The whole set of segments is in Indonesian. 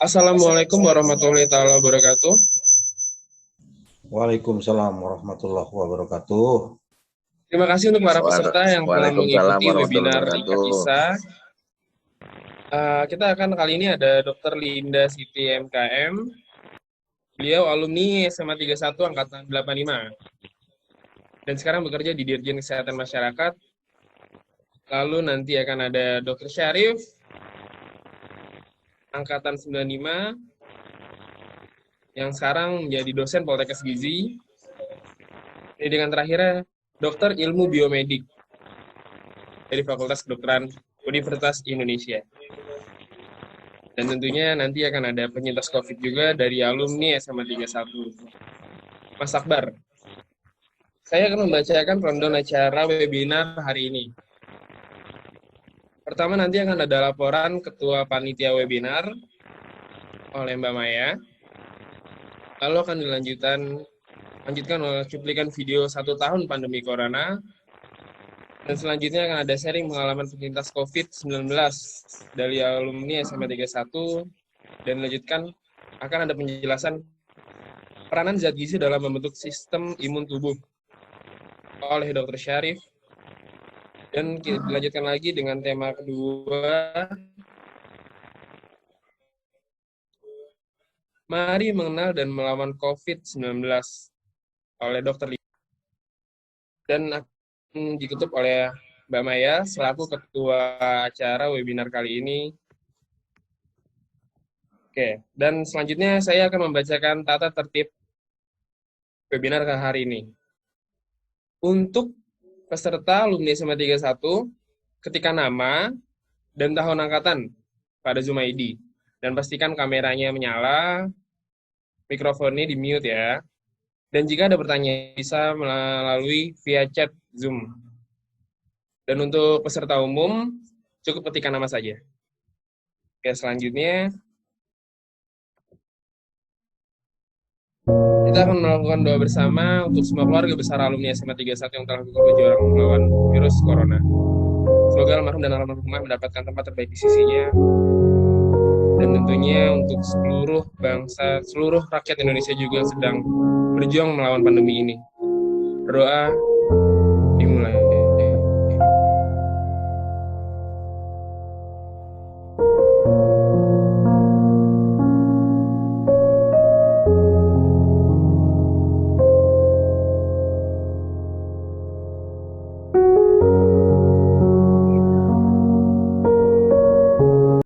Assalamualaikum warahmatullahi taala wabarakatuh. Waalaikumsalam warahmatullahi wabarakatuh. Terima kasih untuk para peserta yang telah Waalaikumsalam mengikuti warahmatullahi webinar wabarakatuh. IKATISA. Kita akan kali ini ada Dr. Linda Siti MKM. Beliau alumni SMA 31 Angkatan 85. Dan sekarang bekerja di Dirjen Kesehatan Masyarakat. Lalu nanti akan ada Dr. Syarif, Angkatan 95, yang sekarang menjadi dosen Poltekkes Gizi. Dengan terakhirnya Dokter Ilmu Biomedik dari Fakultas Kedokteran Universitas Indonesia. Dan tentunya nanti akan ada penyintas COVID juga dari alumni SMA 31. Mas Akbar, saya akan membacakan rundown acara webinar hari ini. Pertama nanti akan ada laporan Ketua Panitia Webinar oleh Mbak Maya. Lalu akan dilanjutkan oleh cuplikan video 1 tahun pandemi Corona. Dan selanjutnya akan ada sharing pengalaman penyintas COVID-19 dari alumni SMA 31. Dan dilanjutkan akan ada penjelasan peranan zat gizi dalam membentuk sistem imun tubuh oleh Dr. Syarif. Dan dilanjutkan lagi dengan tema kedua, mari mengenal dan melawan COVID-19 oleh Dr. Linda. Dan akan ditutup oleh Mbak Maya selaku ketua acara webinar kali ini. Oke, dan selanjutnya saya akan membacakan tata tertib webinar hari ini. Untuk peserta alumni SMA 31, ketikkan nama dan tahun angkatan pada Zoom ID. Dan pastikan kameranya menyala, mikrofonnya di-mute ya. Dan jika ada pertanyaan, bisa melalui via chat Zoom. Dan untuk peserta umum, cukup ketikkan nama saja. Oke, selanjutnya kita akan melakukan doa bersama untuk semua keluarga besar alumni SMA 31 yang telah berjuang melawan virus corona. Semoga almarhum dan almarhumah mendapatkan tempat terbaik di sisinya. Dan tentunya untuk seluruh bangsa, seluruh rakyat Indonesia juga sedang berjuang melawan pandemi ini. Berdoa dimulai.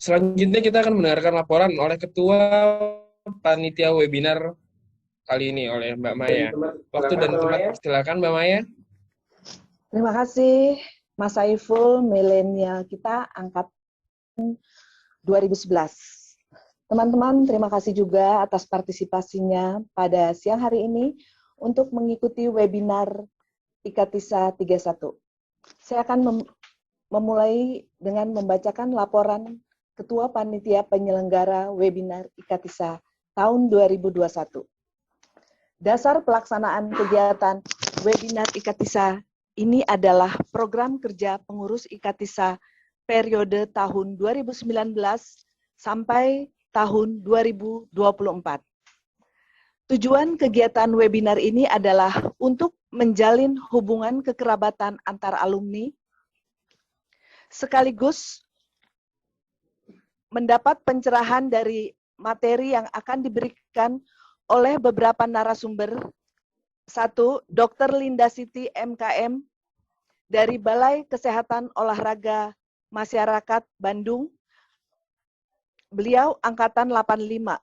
Selanjutnya kita akan mendengarkan laporan oleh Ketua Panitia Webinar kali ini oleh Mbak Maya. Waktu dan tempat silakan Mbak Maya. Terima kasih Mas Saiful, milenial kita angkatan 2011. Teman-teman, terima kasih juga atas partisipasinya pada siang hari ini untuk mengikuti webinar IKATISA 31. Saya akan memulai dengan membacakan laporan Ketua Panitia Penyelenggara Webinar IKATISA tahun 2021. Dasar pelaksanaan kegiatan webinar IKATISA ini adalah program kerja pengurus IKATISA periode tahun 2019 sampai tahun 2024. Tujuan kegiatan webinar ini adalah untuk menjalin hubungan kekerabatan antar alumni, sekaligus mendapat pencerahan dari materi yang akan diberikan oleh beberapa narasumber. 1. Dr. Linda Siti MKM dari Balai Kesehatan Olahraga Masyarakat Bandung. Beliau angkatan 85.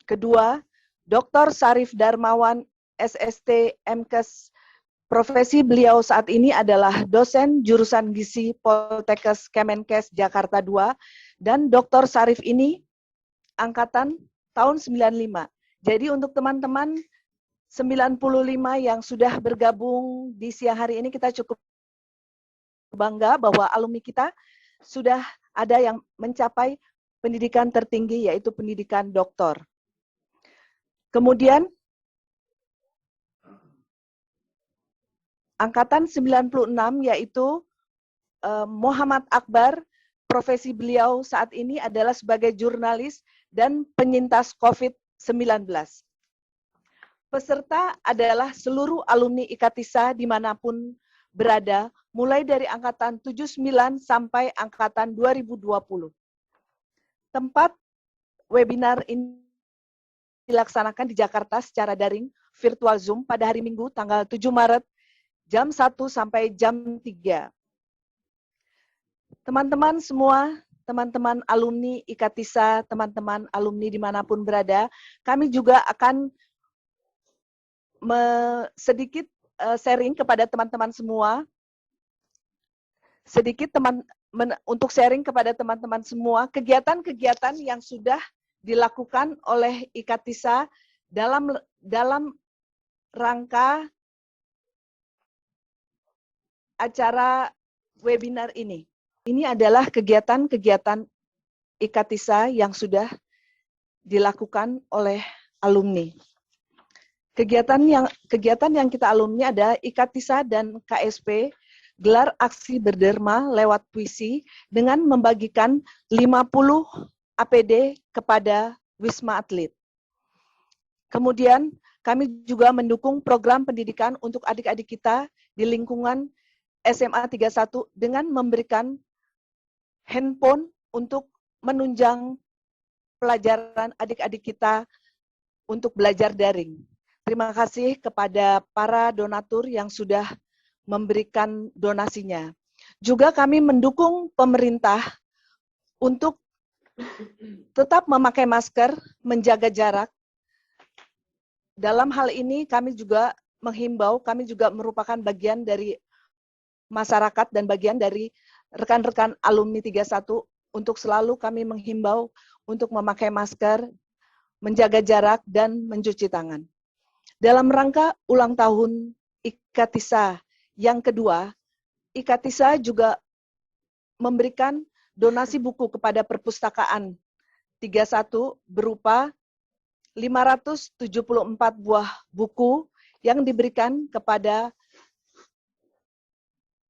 Kedua, Dr. Syarif Darmawan SST MKes. Profesi beliau saat ini adalah dosen jurusan gizi Poltekkes Kemenkes Jakarta II, dan Dr. Syarif ini angkatan tahun 95. Jadi untuk teman-teman 95 yang sudah bergabung di siang hari ini, kita cukup bangga bahwa alumni kita sudah ada yang mencapai pendidikan tertinggi, yaitu pendidikan doktor. Kemudian angkatan 96 yaitu Muhammad Akbar, profesi beliau saat ini adalah sebagai jurnalis dan penyintas COVID-19. Peserta adalah seluruh alumni IKATISA dimanapun berada, mulai dari angkatan 79 sampai angkatan 2020. Tempat webinar ini dilaksanakan di Jakarta secara daring, virtual Zoom pada hari Minggu tanggal 7 Maret jam 1 sampai jam 3. Teman-teman semua, teman-teman alumni IKATISA, teman-teman alumni dimanapun berada, kami juga akan sedikit sharing kepada teman-teman semua, untuk sharing kepada teman-teman semua kegiatan-kegiatan yang sudah dilakukan oleh IKATISA dalam rangka acara webinar ini. Ini adalah kegiatan-kegiatan IKATISA yang sudah dilakukan oleh alumni. Kegiatan yang kita alumni ada IKATISA dan KSP gelar aksi berderma lewat puisi dengan membagikan 50 APD kepada Wisma Atlet. Kemudian kami juga mendukung program pendidikan untuk adik-adik kita di lingkungan SMA 31 dengan memberikan handphone untuk menunjang pelajaran adik-adik kita untuk belajar daring. Terima kasih kepada para donatur yang sudah memberikan donasinya. Juga kami mendukung pemerintah untuk tetap memakai masker, menjaga jarak. Dalam hal ini kami juga menghimbau, kami juga merupakan bagian dari masyarakat dan bagian dari rekan-rekan alumni 31 untuk selalu kami menghimbau untuk memakai masker, menjaga jarak, dan mencuci tangan. Dalam rangka ulang tahun IKATISA yang kedua, IKATISA juga memberikan donasi buku kepada perpustakaan 31 berupa 574 buah buku yang diberikan kepada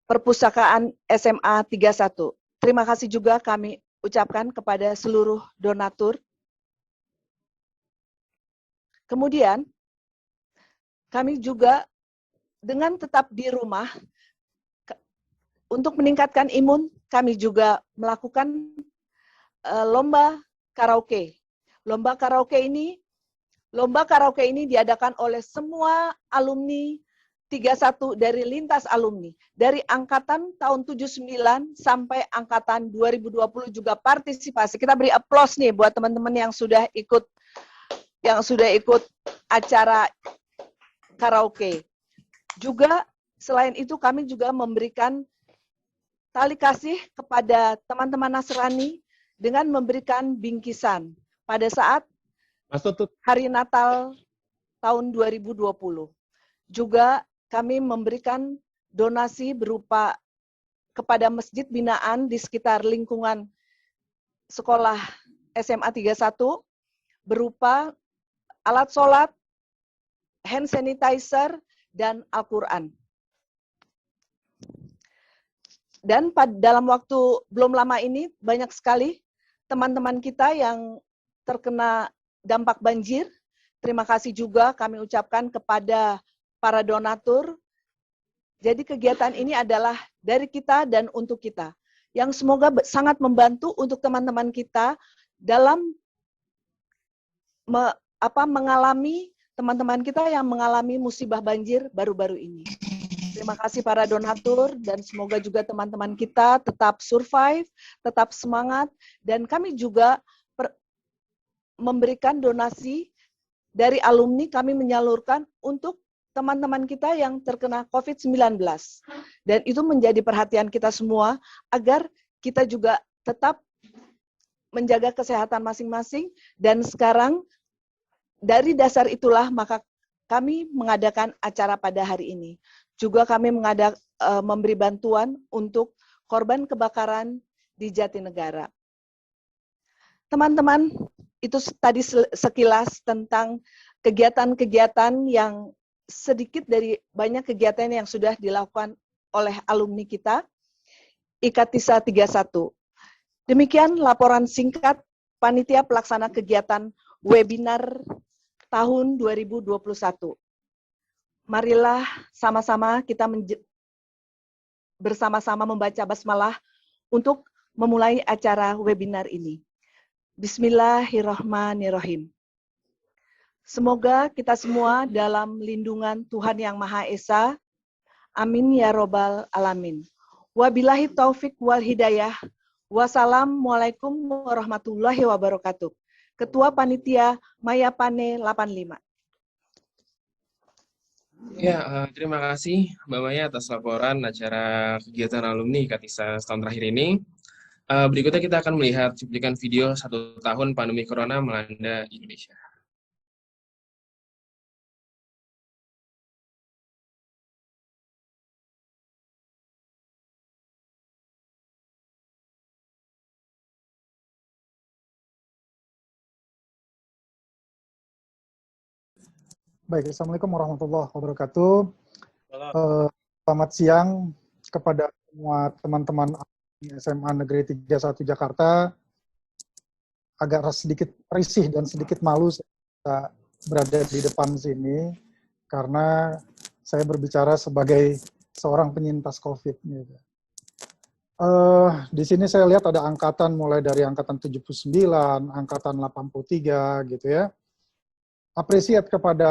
perpustakaan SMA 31. Terima kasih juga kami ucapkan kepada seluruh donatur. Kemudian, kami juga dengan tetap di rumah, untuk meningkatkan imun, kami juga melakukan lomba karaoke. Lomba karaoke ini diadakan oleh semua alumni 31 dari lintas alumni. Dari angkatan tahun 79 sampai angkatan 2020 juga partisipasi. Kita beri aplaus nih buat teman-teman yang sudah ikut acara karaoke. Juga selain itu kami juga memberikan tali kasih kepada teman-teman Nasrani dengan memberikan bingkisan pada saat hari Natal tahun 2020. Juga kami memberikan donasi berupa kepada masjid binaan di sekitar lingkungan sekolah SMA 31 berupa alat sholat, hand sanitizer, dan Al-Quran. Dan dalam waktu belum lama ini banyak sekali teman-teman kita yang terkena dampak banjir. Terima kasih juga kami ucapkan kepada para donatur. Jadi kegiatan ini adalah dari kita dan untuk kita. Yang semoga sangat membantu untuk teman-teman kita dalam mengalami, teman-teman kita yang mengalami musibah banjir baru-baru ini. Terima kasih para donatur dan semoga juga teman-teman kita tetap survive, tetap semangat, dan kami juga memberikan donasi dari alumni, kami menyalurkan untuk teman-teman kita yang terkena COVID-19. Dan itu menjadi perhatian kita semua agar kita juga tetap menjaga kesehatan masing-masing. Dan sekarang dari dasar itulah maka kami mengadakan acara pada hari ini. Juga kami memberi bantuan untuk korban kebakaran di Jatinegara. Teman-teman, itu tadi sekilas tentang kegiatan-kegiatan yang sedikit dari banyak kegiatan yang sudah dilakukan oleh alumni kita, IKATISA 31. Demikian laporan singkat Panitia Pelaksana Kegiatan Webinar tahun 2021. Marilah sama-sama kita bersama-sama membaca basmalah untuk memulai acara webinar ini. Bismillahirrahmanirrahim. Semoga kita semua dalam lindungan Tuhan Yang Maha Esa. Amin ya robbal alamin. Wabillahi taufik wal hidayah. Wassalamualaikum warahmatullahi wabarakatuh. Ketua Panitia Maya Pane 85. Ya, terima kasih Mbak Maya atas laporan acara kegiatan alumni Katisa setahun terakhir ini. Berikutnya kita akan melihat cuplikan video 1 tahun pandemi Corona melanda Indonesia. Baik, Assalamualaikum warahmatullahi wabarakatuh. Selamat siang kepada semua teman-teman SMA Negeri 31 Jakarta. Agak sedikit risih dan sedikit malu saya berada di depan sini karena saya berbicara sebagai seorang penyintas COVID. Di sini saya lihat ada angkatan mulai dari angkatan 79, angkatan 83 gitu ya. Apresiat kepada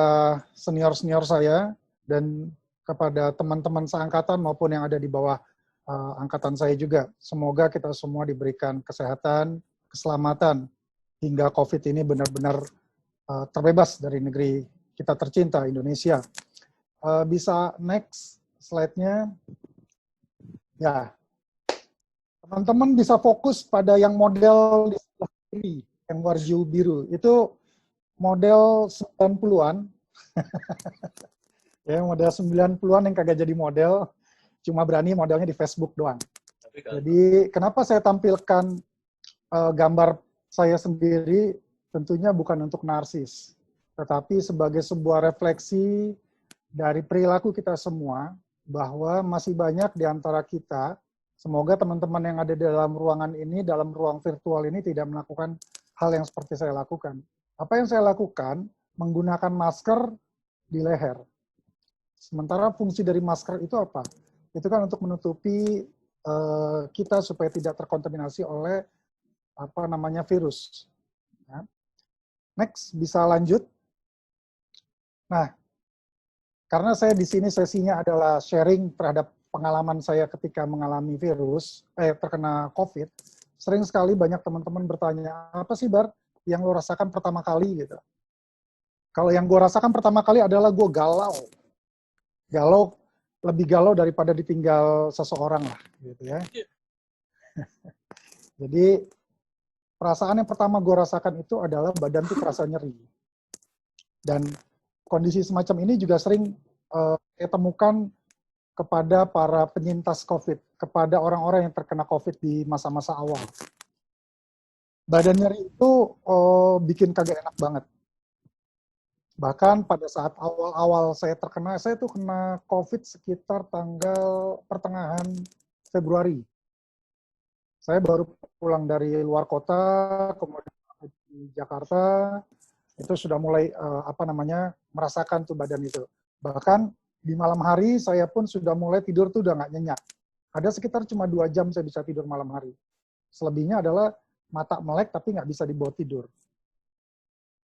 senior-senior saya dan kepada teman-teman seangkatan maupun yang ada di bawah angkatan saya juga. Semoga kita semua diberikan kesehatan, keselamatan, hingga COVID ini benar-benar terbebas dari negeri kita tercinta, Indonesia. Bisa next slide-nya. Ya, teman-teman bisa fokus pada yang model di sebelah kiri, yang warju biru. Itu model 90-an, ya model 90-an yang kagak jadi model, cuma berani modelnya di Facebook doang. Jadi kenapa saya tampilkan gambar saya sendiri, tentunya bukan untuk narsis, tetapi sebagai sebuah refleksi dari perilaku kita semua, bahwa masih banyak di antara kita, semoga teman-teman yang ada di dalam ruangan ini, dalam ruang virtual ini tidak melakukan hal yang seperti saya lakukan. Apa yang saya lakukan? Menggunakan masker di leher. Sementara fungsi dari masker itu apa? Itu kan untuk menutupi kita supaya tidak terkontaminasi oleh virus. Ya. Next, bisa lanjut. Nah, karena saya di sini sesinya adalah sharing terhadap pengalaman saya ketika mengalami terkena COVID, sering sekali banyak teman-teman bertanya, apa sih Bar yang lo rasakan pertama kali gitu. Kalau yang gue rasakan pertama kali adalah gue galau. Lebih galau daripada ditinggal seseorang lah gitu ya. Jadi perasaan yang pertama gue rasakan itu adalah badan tuh terasa nyeri. Dan kondisi semacam ini juga sering saya temukan kepada para penyintas COVID, kepada orang-orang yang terkena COVID di masa-masa awal. Badan nyeri itu bikin kagak enak banget. Bahkan pada saat awal-awal saya tuh kena COVID sekitar tanggal pertengahan Februari. Saya baru pulang dari luar kota, kemudian di Jakarta, itu sudah mulai merasakan tuh badan itu. Bahkan di malam hari saya pun sudah mulai tidur tuh udah nggak nyenyak. Ada sekitar cuma 2 jam saya bisa tidur malam hari. Selebihnya adalah mata melek tapi nggak bisa dibawa tidur.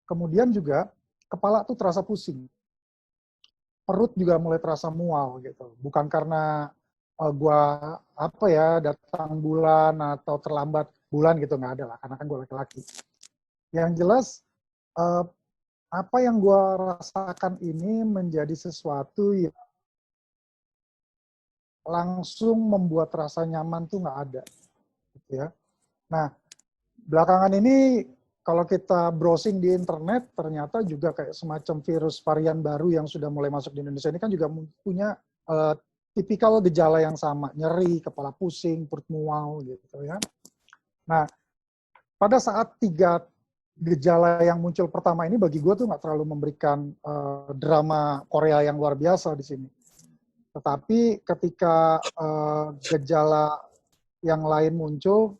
Kemudian juga kepala tuh terasa pusing. Perut juga mulai terasa mual gitu. Bukan karena datang bulan atau terlambat bulan gitu, nggak ada lah, karena kan gue laki-laki. Yang jelas apa yang gue rasakan ini menjadi sesuatu yang langsung membuat rasa nyaman tuh nggak ada. Gitu ya. Nah, belakangan ini kalau kita browsing di internet, ternyata juga kayak semacam virus varian baru yang sudah mulai masuk di Indonesia ini kan juga punya tipikal gejala yang sama, nyeri, kepala pusing, perut mual gitu ya. Nah, pada saat 3 gejala yang muncul pertama ini bagi gue tuh nggak terlalu memberikan drama Korea yang luar biasa di sini. Tetapi ketika gejala yang lain muncul,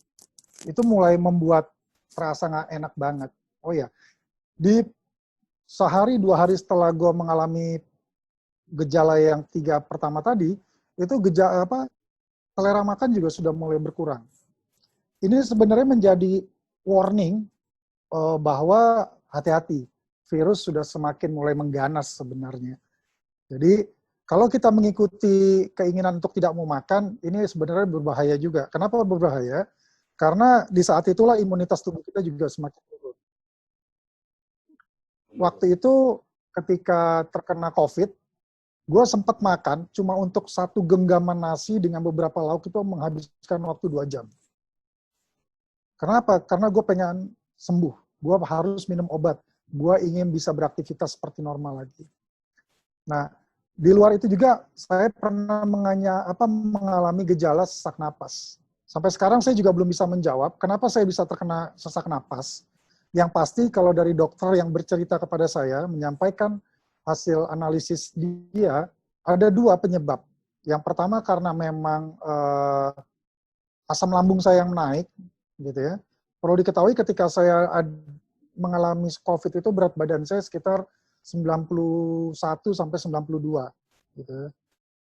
itu mulai membuat terasa nggak enak banget. Oh ya, di sehari 2 hari setelah gue mengalami gejala yang 3 pertama tadi, itu selera makan juga sudah mulai berkurang. Ini sebenarnya menjadi warning bahwa hati-hati, virus sudah semakin mulai mengganas sebenarnya. Jadi kalau kita mengikuti keinginan untuk tidak mau makan, ini sebenarnya berbahaya juga. Kenapa berbahaya? Karena di saat itulah imunitas tubuh kita juga semakin turun. Waktu itu ketika terkena COVID, gue sempat makan cuma untuk 1 genggaman nasi dengan beberapa lauk itu menghabiskan waktu 2 jam. Kenapa? Karena gue pengen sembuh. Gue harus minum obat. Gue ingin bisa beraktivitas seperti normal lagi. Nah, di luar itu juga saya pernah mengalami gejala sesak napas. Sampai sekarang saya juga belum bisa menjawab kenapa saya bisa terkena sesak napas. Yang pasti kalau dari dokter yang bercerita kepada saya, menyampaikan hasil analisis dia, ada 2 penyebab. Yang pertama karena memang asam lambung saya yang naik, gitu ya. Perlu diketahui ketika saya mengalami COVID itu berat badan saya sekitar 91 sampai 92, gitu ya.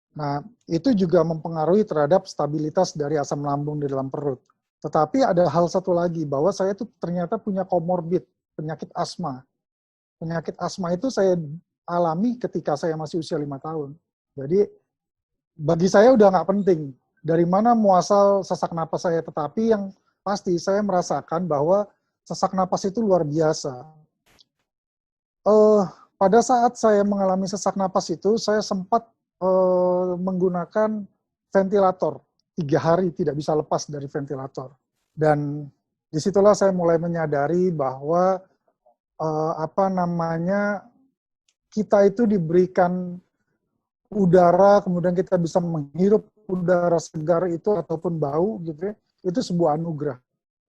Nah, itu juga mempengaruhi terhadap stabilitas dari asam lambung di dalam perut. Tetapi ada hal satu lagi, bahwa saya itu ternyata punya komorbid, penyakit asma. Penyakit asma itu saya alami ketika saya masih usia 5 tahun. Jadi, bagi saya udah nggak penting dari mana muasal sesak napas saya, tetapi yang pasti saya merasakan bahwa sesak napas itu luar biasa. Pada saat saya mengalami sesak napas itu, saya sempat menggunakan ventilator. 3 hari tidak bisa lepas dari ventilator. Dan disitulah saya mulai menyadari bahwa kita itu diberikan udara, kemudian kita bisa menghirup udara segar itu ataupun bau gitu ya, itu sebuah anugerah.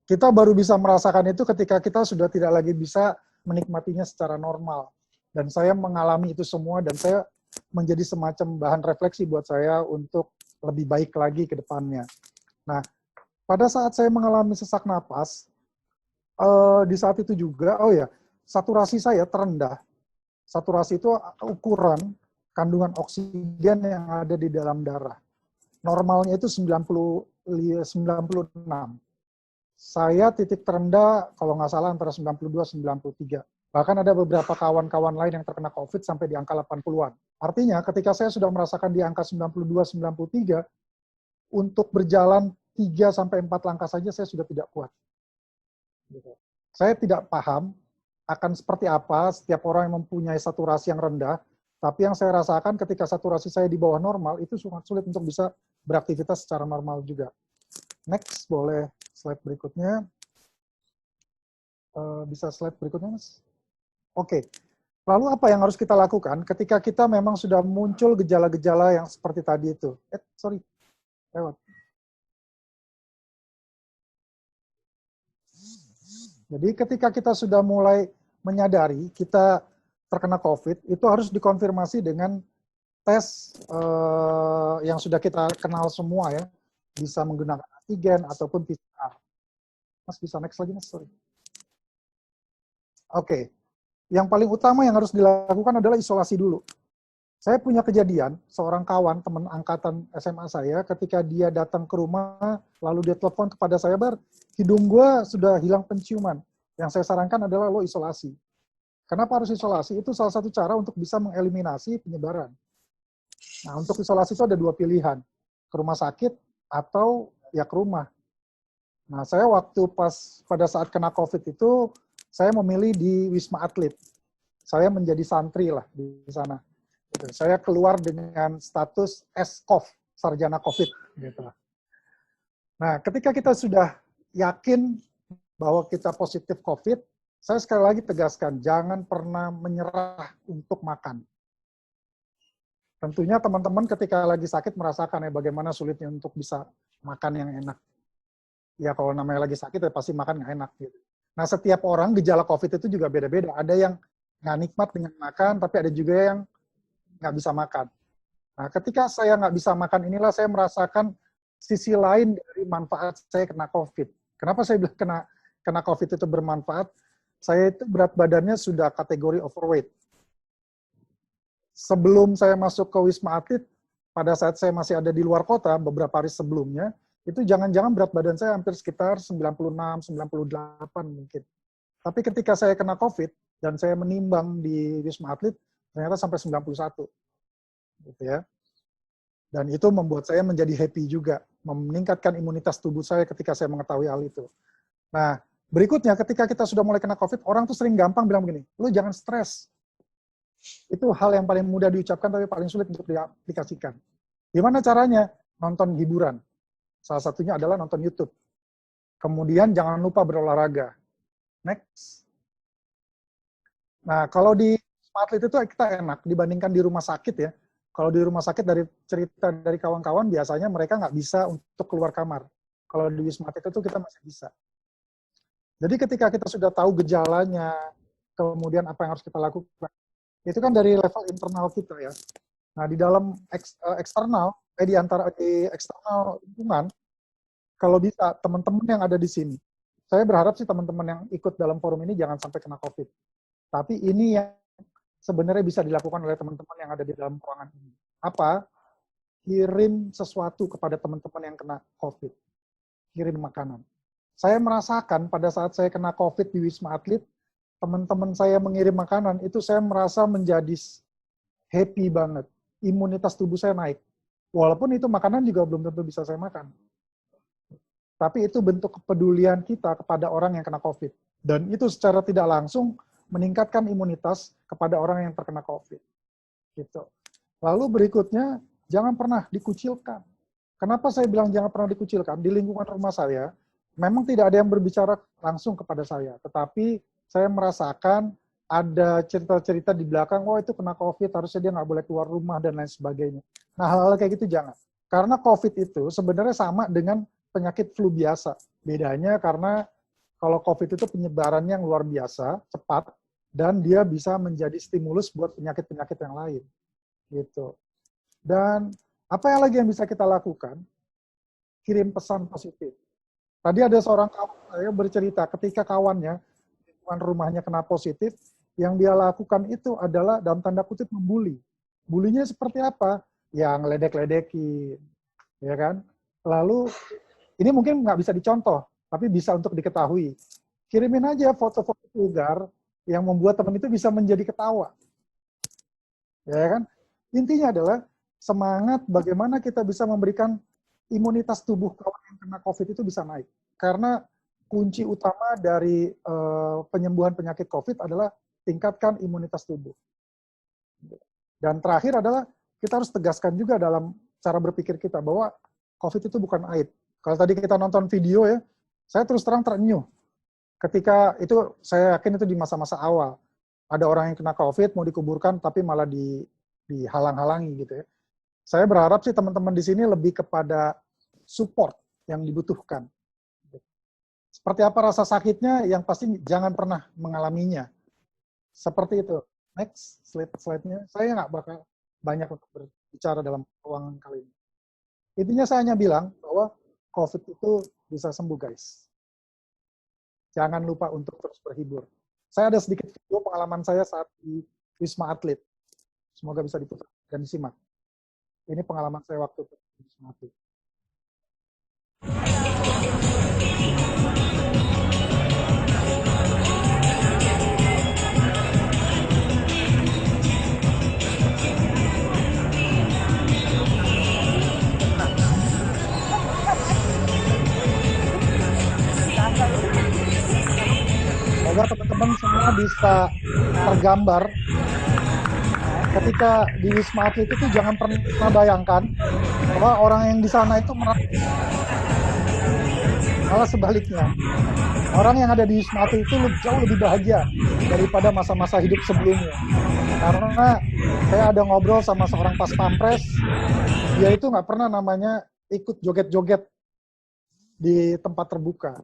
Kita baru bisa merasakan itu ketika kita sudah tidak lagi bisa menikmatinya secara normal. Dan saya mengalami itu semua dan saya menjadi semacam bahan refleksi buat saya untuk lebih baik lagi ke depannya. Nah, pada saat saya mengalami sesak napas, di saat itu juga, saturasi saya terendah. Saturasi itu ukuran kandungan oksigen yang ada di dalam darah. Normalnya itu 96. Saya titik terendah, kalau nggak salah antara 92-93. Bahkan ada beberapa kawan-kawan lain yang terkena COVID sampai di angka 80-an. Artinya ketika saya sudah merasakan di angka 92-93, untuk berjalan 3-4 langkah saja saya sudah tidak kuat. Saya tidak paham akan seperti apa setiap orang yang mempunyai saturasi yang rendah, tapi yang saya rasakan ketika saturasi saya di bawah normal, itu sangat sulit untuk bisa beraktivitas secara normal juga. Next, boleh slide berikutnya. Bisa slide berikutnya, Mas? Oke, lalu apa yang harus kita lakukan ketika kita memang sudah muncul gejala-gejala yang seperti tadi itu? Lewat. Jadi ketika kita sudah mulai menyadari kita terkena COVID, itu harus dikonfirmasi dengan tes yang sudah kita kenal semua ya, bisa menggunakan antigen ataupun PCR. Mas bisa next lagi, Mas? Sorry. Oke. Yang paling utama yang harus dilakukan adalah isolasi dulu. Saya punya kejadian, seorang kawan, teman angkatan SMA saya, ketika dia datang ke rumah, lalu dia telepon kepada saya, hidung gue sudah hilang penciuman. Yang saya sarankan adalah lo isolasi. Kenapa harus isolasi? Itu salah satu cara untuk bisa mengeliminasi penyebaran. Nah, untuk isolasi itu ada 2 pilihan. Ke rumah sakit atau ya ke rumah. Nah, saya pada saat kena COVID itu, saya memilih di Wisma Atlet. Saya menjadi santri lah di sana. Saya keluar dengan status SCOV, Sarjana COVID. Gitu. Nah, ketika kita sudah yakin bahwa kita positif COVID, saya sekali lagi tegaskan, jangan pernah menyerah untuk makan. Tentunya teman-teman ketika lagi sakit merasakan ya bagaimana sulitnya untuk bisa makan yang enak. Ya kalau namanya lagi sakit ya pasti makan nggak enak gitu. Nah, setiap orang gejala COVID itu juga beda-beda. Ada yang nggak nikmat dengan makan, tapi ada juga yang nggak bisa makan. Nah, ketika saya nggak bisa makan inilah saya merasakan sisi lain dari manfaat saya kena COVID. Kenapa saya bilang kena COVID itu bermanfaat? Saya itu berat badannya sudah kategori overweight. Sebelum saya masuk ke Wisma Atlet, pada saat saya masih ada di luar kota, beberapa hari sebelumnya, itu jangan-jangan berat badan saya hampir sekitar 96, 98 mungkin. Tapi ketika saya kena COVID, dan saya menimbang di Wisma Atlet, ternyata sampai 91. Gitu ya. Dan itu membuat saya menjadi happy juga, meningkatkan imunitas tubuh saya ketika saya mengetahui hal itu. Nah, berikutnya ketika kita sudah mulai kena COVID, orang tuh sering gampang bilang begini, lu jangan stres. Itu hal yang paling mudah diucapkan tapi paling sulit untuk diaplikasikan. Gimana caranya? Nonton hiburan. Salah satunya adalah nonton YouTube. Kemudian jangan lupa berolahraga. Next. Nah, kalau di Wisma Atlet itu kita enak dibandingkan di rumah sakit ya. Kalau di rumah sakit dari cerita dari kawan-kawan biasanya mereka nggak bisa untuk keluar kamar. Kalau di Wisma Atlet itu kita masih bisa. Jadi ketika kita sudah tahu gejalanya, kemudian apa yang harus kita lakukan, itu kan dari level internal kita ya. Nah, di dalam eksternal, di eksternal lingkungan, kalau bisa teman-teman yang ada di sini, saya berharap sih teman-teman yang ikut dalam forum ini jangan sampai kena COVID. Tapi ini yang sebenarnya bisa dilakukan oleh teman-teman yang ada di dalam ruangan ini. Apa? Kirim sesuatu kepada teman-teman yang kena COVID. Kirim makanan. Saya merasakan pada saat saya kena COVID di Wisma Atlet, teman-teman saya mengirim makanan, itu saya merasa menjadi happy banget. Imunitas tubuh saya naik. Walaupun itu makanan juga belum tentu bisa saya makan. Tapi itu bentuk kepedulian kita kepada orang yang kena COVID. Dan itu secara tidak langsung meningkatkan imunitas kepada orang yang terkena COVID. Gitu. Lalu berikutnya, jangan pernah dikucilkan. Kenapa saya bilang jangan pernah dikucilkan? Di lingkungan rumah saya, memang tidak ada yang berbicara langsung kepada saya. Tetapi saya merasakan ada cerita-cerita di belakang, oh itu kena COVID, harusnya dia nggak boleh keluar rumah, dan lain sebagainya. Nah, hal-hal kayak gitu jangan. Karena COVID itu sebenarnya sama dengan penyakit flu biasa. Bedanya karena kalau COVID itu penyebarannya yang luar biasa, cepat, dan dia bisa menjadi stimulus buat penyakit-penyakit yang lain. Gitu. Dan apa yang lagi yang bisa kita lakukan? Kirim pesan positif. Tadi ada seorang kawan saya bercerita ketika kawannya, lingkungan rumahnya kena positif, yang dia lakukan itu adalah dalam tanda kutip membuli. Bulinya seperti apa? Ya ngeledek-ledekin. Ya kan? Lalu, ini mungkin nggak bisa dicontoh, tapi bisa untuk diketahui. Kirimin aja foto-foto vulgar yang membuat teman itu bisa menjadi ketawa. Ya kan? Intinya adalah semangat bagaimana kita bisa memberikan imunitas tubuh kawan yang kena COVID itu bisa naik. Karena kunci utama dari penyembuhan penyakit COVID adalah tingkatkan imunitas tubuh. Dan terakhir adalah kita harus tegaskan juga dalam cara berpikir kita bahwa COVID itu bukan aib. Kalau tadi kita nonton video ya, saya terus terang terenyuh. Ketika itu, saya yakin itu di masa-masa awal. Ada orang yang kena COVID, mau dikuburkan, tapi malah dihalang-halangi gitu ya. Saya berharap sih teman-teman di sini lebih kepada support yang dibutuhkan. Seperti apa rasa sakitnya, yang pasti jangan pernah mengalaminya. Seperti itu. Next slide-nya. Saya nggak bakal banyak untuk berbicara dalam ruangan kali ini. Intinya saya hanya bilang bahwa COVID itu bisa sembuh, guys. Jangan lupa untuk terus berhibur. Saya ada sedikit video pengalaman saya saat di Wisma Atlet. Semoga bisa diputar dan disimak. Ini pengalaman saya waktu di Wisma Atlet. Semoga teman-teman semua bisa tergambar ketika di Wisma Atlet itu jangan pernah bayangkan bahwa orang yang di sana itu malah sebaliknya. Orang yang ada di Wisma Atlet itu jauh lebih bahagia daripada masa-masa hidup sebelumnya. Karena saya ada ngobrol sama seorang pas pampres, dia itu nggak pernah namanya ikut joget-joget di tempat terbuka.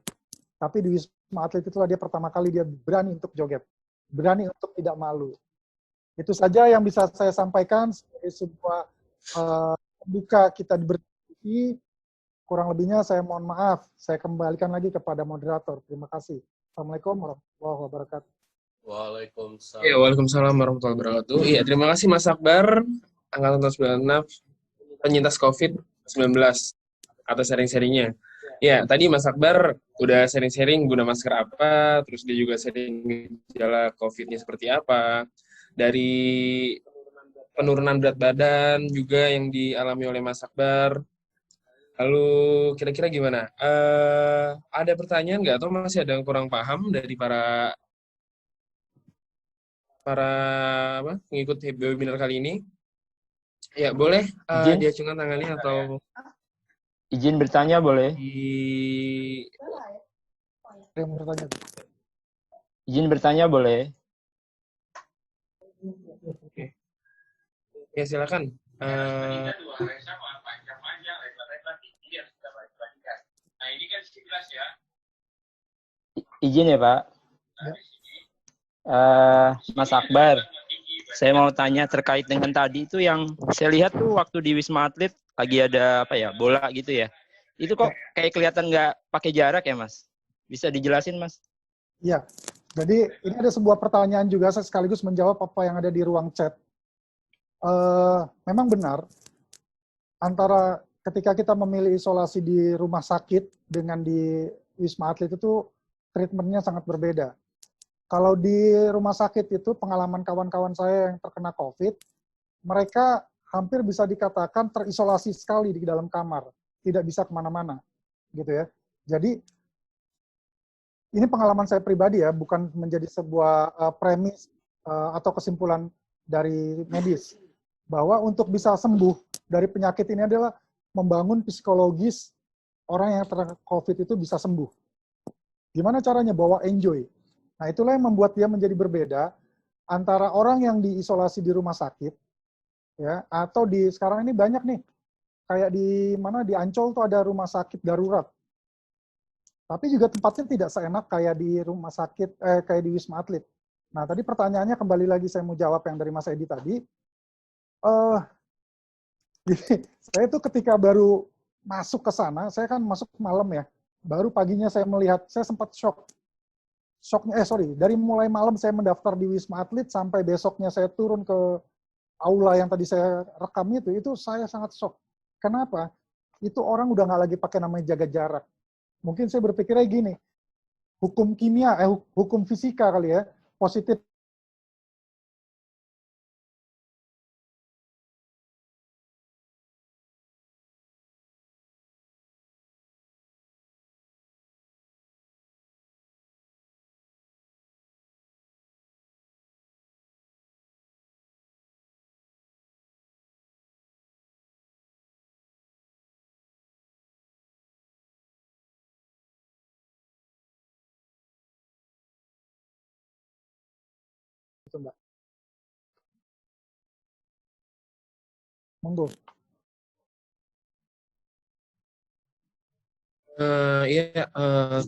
Tapi di Wisma Atlet itulah dia pertama kali dia berani untuk joget, berani untuk tidak malu. Itu saja yang bisa saya sampaikan sebagai sebuah pembuka kita berdiskusi. Kurang lebihnya saya mohon maaf. Saya kembalikan lagi kepada moderator. Terima kasih. Assalamualaikum warahmatullahi wabarakatuh. Waalaikumsalam. Ya, waalaikumsalam warahmatullahi wabarakatuh. Iya, terima kasih Mas Akbar, Angkatan tahun 96, penyintas COVID-19 atas sharing-sharingnya. Ya, tadi Mas Akbar udah sharing-sharing guna masker apa, terus dia juga sharing gejala COVID-nya seperti apa, dari penurunan berat badan juga yang dialami oleh Mas Akbar. Lalu kira-kira gimana? Ada pertanyaan nggak atau masih ada yang kurang paham dari para pengikut webinar kali ini? Ya, boleh Izin? diacungkan tangannya atau Izin bertanya boleh? Ada yang mau bertanya? Izin bertanya boleh? Oke. Ya, silakan. Izin ya Pak. Mas Akbar, saya mau tanya terkait dengan tadi itu yang saya lihat tuh waktu di Wisma Atlet lagi ada bola gitu ya. Itu kok kayak kelihatan nggak pakai jarak ya Mas? Bisa dijelasin Mas? Iya. Jadi ini ada sebuah pertanyaan juga, saya sekaligus menjawab apa yang ada di ruang chat. Memang benar, antara ketika kita memilih isolasi di rumah sakit dengan di Wisma Atlet itu treatmentnya sangat berbeda. Kalau di rumah sakit itu pengalaman kawan-kawan saya yang terkena COVID, mereka hampir bisa dikatakan terisolasi sekali di dalam kamar, tidak bisa kemana-mana, gitu ya. Jadi ini pengalaman saya pribadi ya, bukan menjadi sebuah premis atau kesimpulan dari medis, bahwa untuk bisa sembuh dari penyakit ini adalah membangun psikologis orang yang terkena COVID itu bisa sembuh. Gimana caranya? Bawa enjoy. Nah, itulah yang membuat dia menjadi berbeda antara orang yang diisolasi di rumah sakit, ya, atau di sekarang ini banyak nih, kayak di mana di Ancol tuh ada rumah sakit darurat. Tapi juga tempatnya tidak seenak kayak di rumah sakit, kayak di Wisma Atlet. Nah, tadi pertanyaannya kembali lagi saya mau jawab yang dari Mas Edi tadi. Saya tuh ketika baru masuk ke sana, saya kan masuk malam ya, baru paginya saya melihat, saya sempat shock. Dari mulai malam saya mendaftar di Wisma Atlet sampai besoknya saya turun ke aula yang tadi saya rekam itu saya sangat shock. Kenapa? Itu orang udah nggak lagi pakai namanya jaga jarak. Mungkin saya berpikirnya gini, hukum fisika kali ya, positif itu, Mbak. Monggo.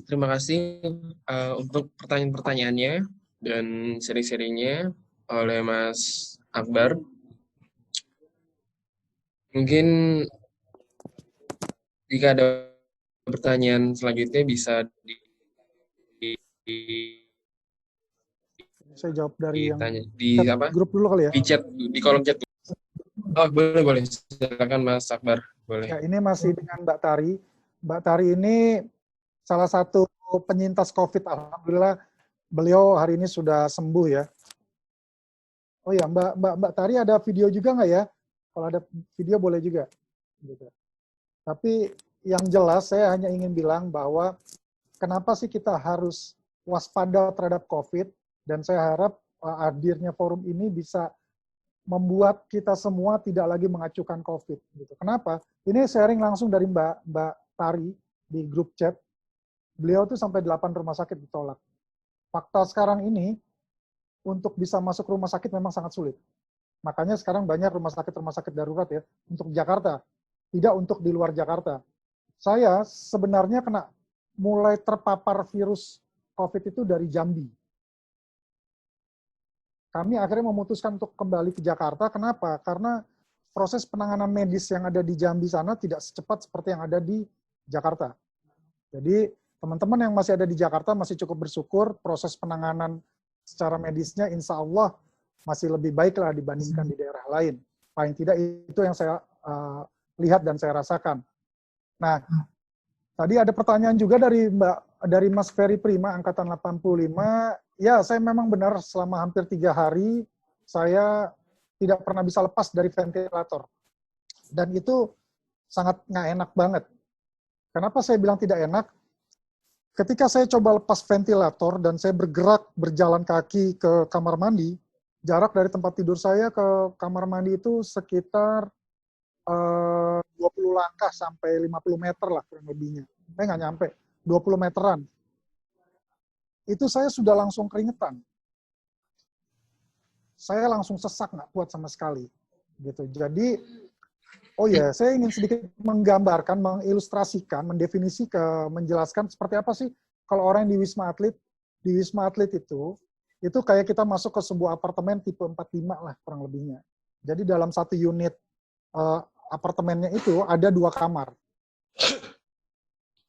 Terima kasih untuk pertanyaan-pertanyaannya dan sharing-sharingnya oleh Mas Akbar. Mungkin jika ada pertanyaan selanjutnya bisa Saya jawab dari yang ditanya grup dulu kali ya. di chat, di kolom chat. Oh, boleh. Silakan Mas Akbar, boleh. Ya, ini masih dengan Mbak Tari. Mbak Tari ini salah satu penyintas COVID. Alhamdulillah beliau hari ini sudah sembuh ya. Oh ya, Mbak Tari ada video juga nggak ya? Kalau ada video boleh juga. Gitu. Tapi yang jelas saya hanya ingin bilang bahwa kenapa sih kita harus waspada terhadap COVID, dan saya harap hadirnya forum ini bisa membuat kita semua tidak lagi mengacukan COVID. Gitu. Kenapa? Ini sharing langsung dari Mbak Tari di grup chat. Beliau tuh sampai 8 rumah sakit ditolak. Fakta sekarang ini, untuk bisa masuk rumah sakit memang sangat sulit. Makanya sekarang banyak rumah sakit darurat ya, untuk Jakarta. Tidak untuk di luar Jakarta. Saya sebenarnya mulai terpapar virus COVID itu dari Jambi. Kami akhirnya memutuskan untuk kembali ke Jakarta. Kenapa? Karena proses penanganan medis yang ada di Jambi sana tidak secepat seperti yang ada di Jakarta. Jadi teman-teman yang masih ada di Jakarta masih cukup bersyukur, proses penanganan secara medisnya insya Allah masih lebih baik lah dibandingkan di daerah lain. Paling tidak itu yang saya lihat dan saya rasakan. Nah, tadi ada pertanyaan juga dari Mas Ferry Prima, angkatan 85. Ya, saya memang benar selama hampir 3 hari saya tidak pernah bisa lepas dari ventilator. Dan itu sangat nggak enak banget. Kenapa saya bilang tidak enak? Ketika saya coba lepas ventilator dan saya bergerak berjalan kaki ke kamar mandi, jarak dari tempat tidur saya ke kamar mandi itu sekitar 20 langkah sampai 50 meter lah kurang lebihnya. Saya nggak nyampe, 20 meteran. Itu saya sudah langsung keringetan. Saya langsung sesak, nggak kuat sama sekali. Gitu. Jadi, saya ingin sedikit menggambarkan, mengilustrasikan, menjelaskan seperti apa sih kalau orang yang di Wisma Atlet. Di Wisma Atlet itu kayak kita masuk ke sebuah apartemen tipe 45 lah kurang lebihnya. Jadi dalam satu unit apartemennya itu ada 2 kamar.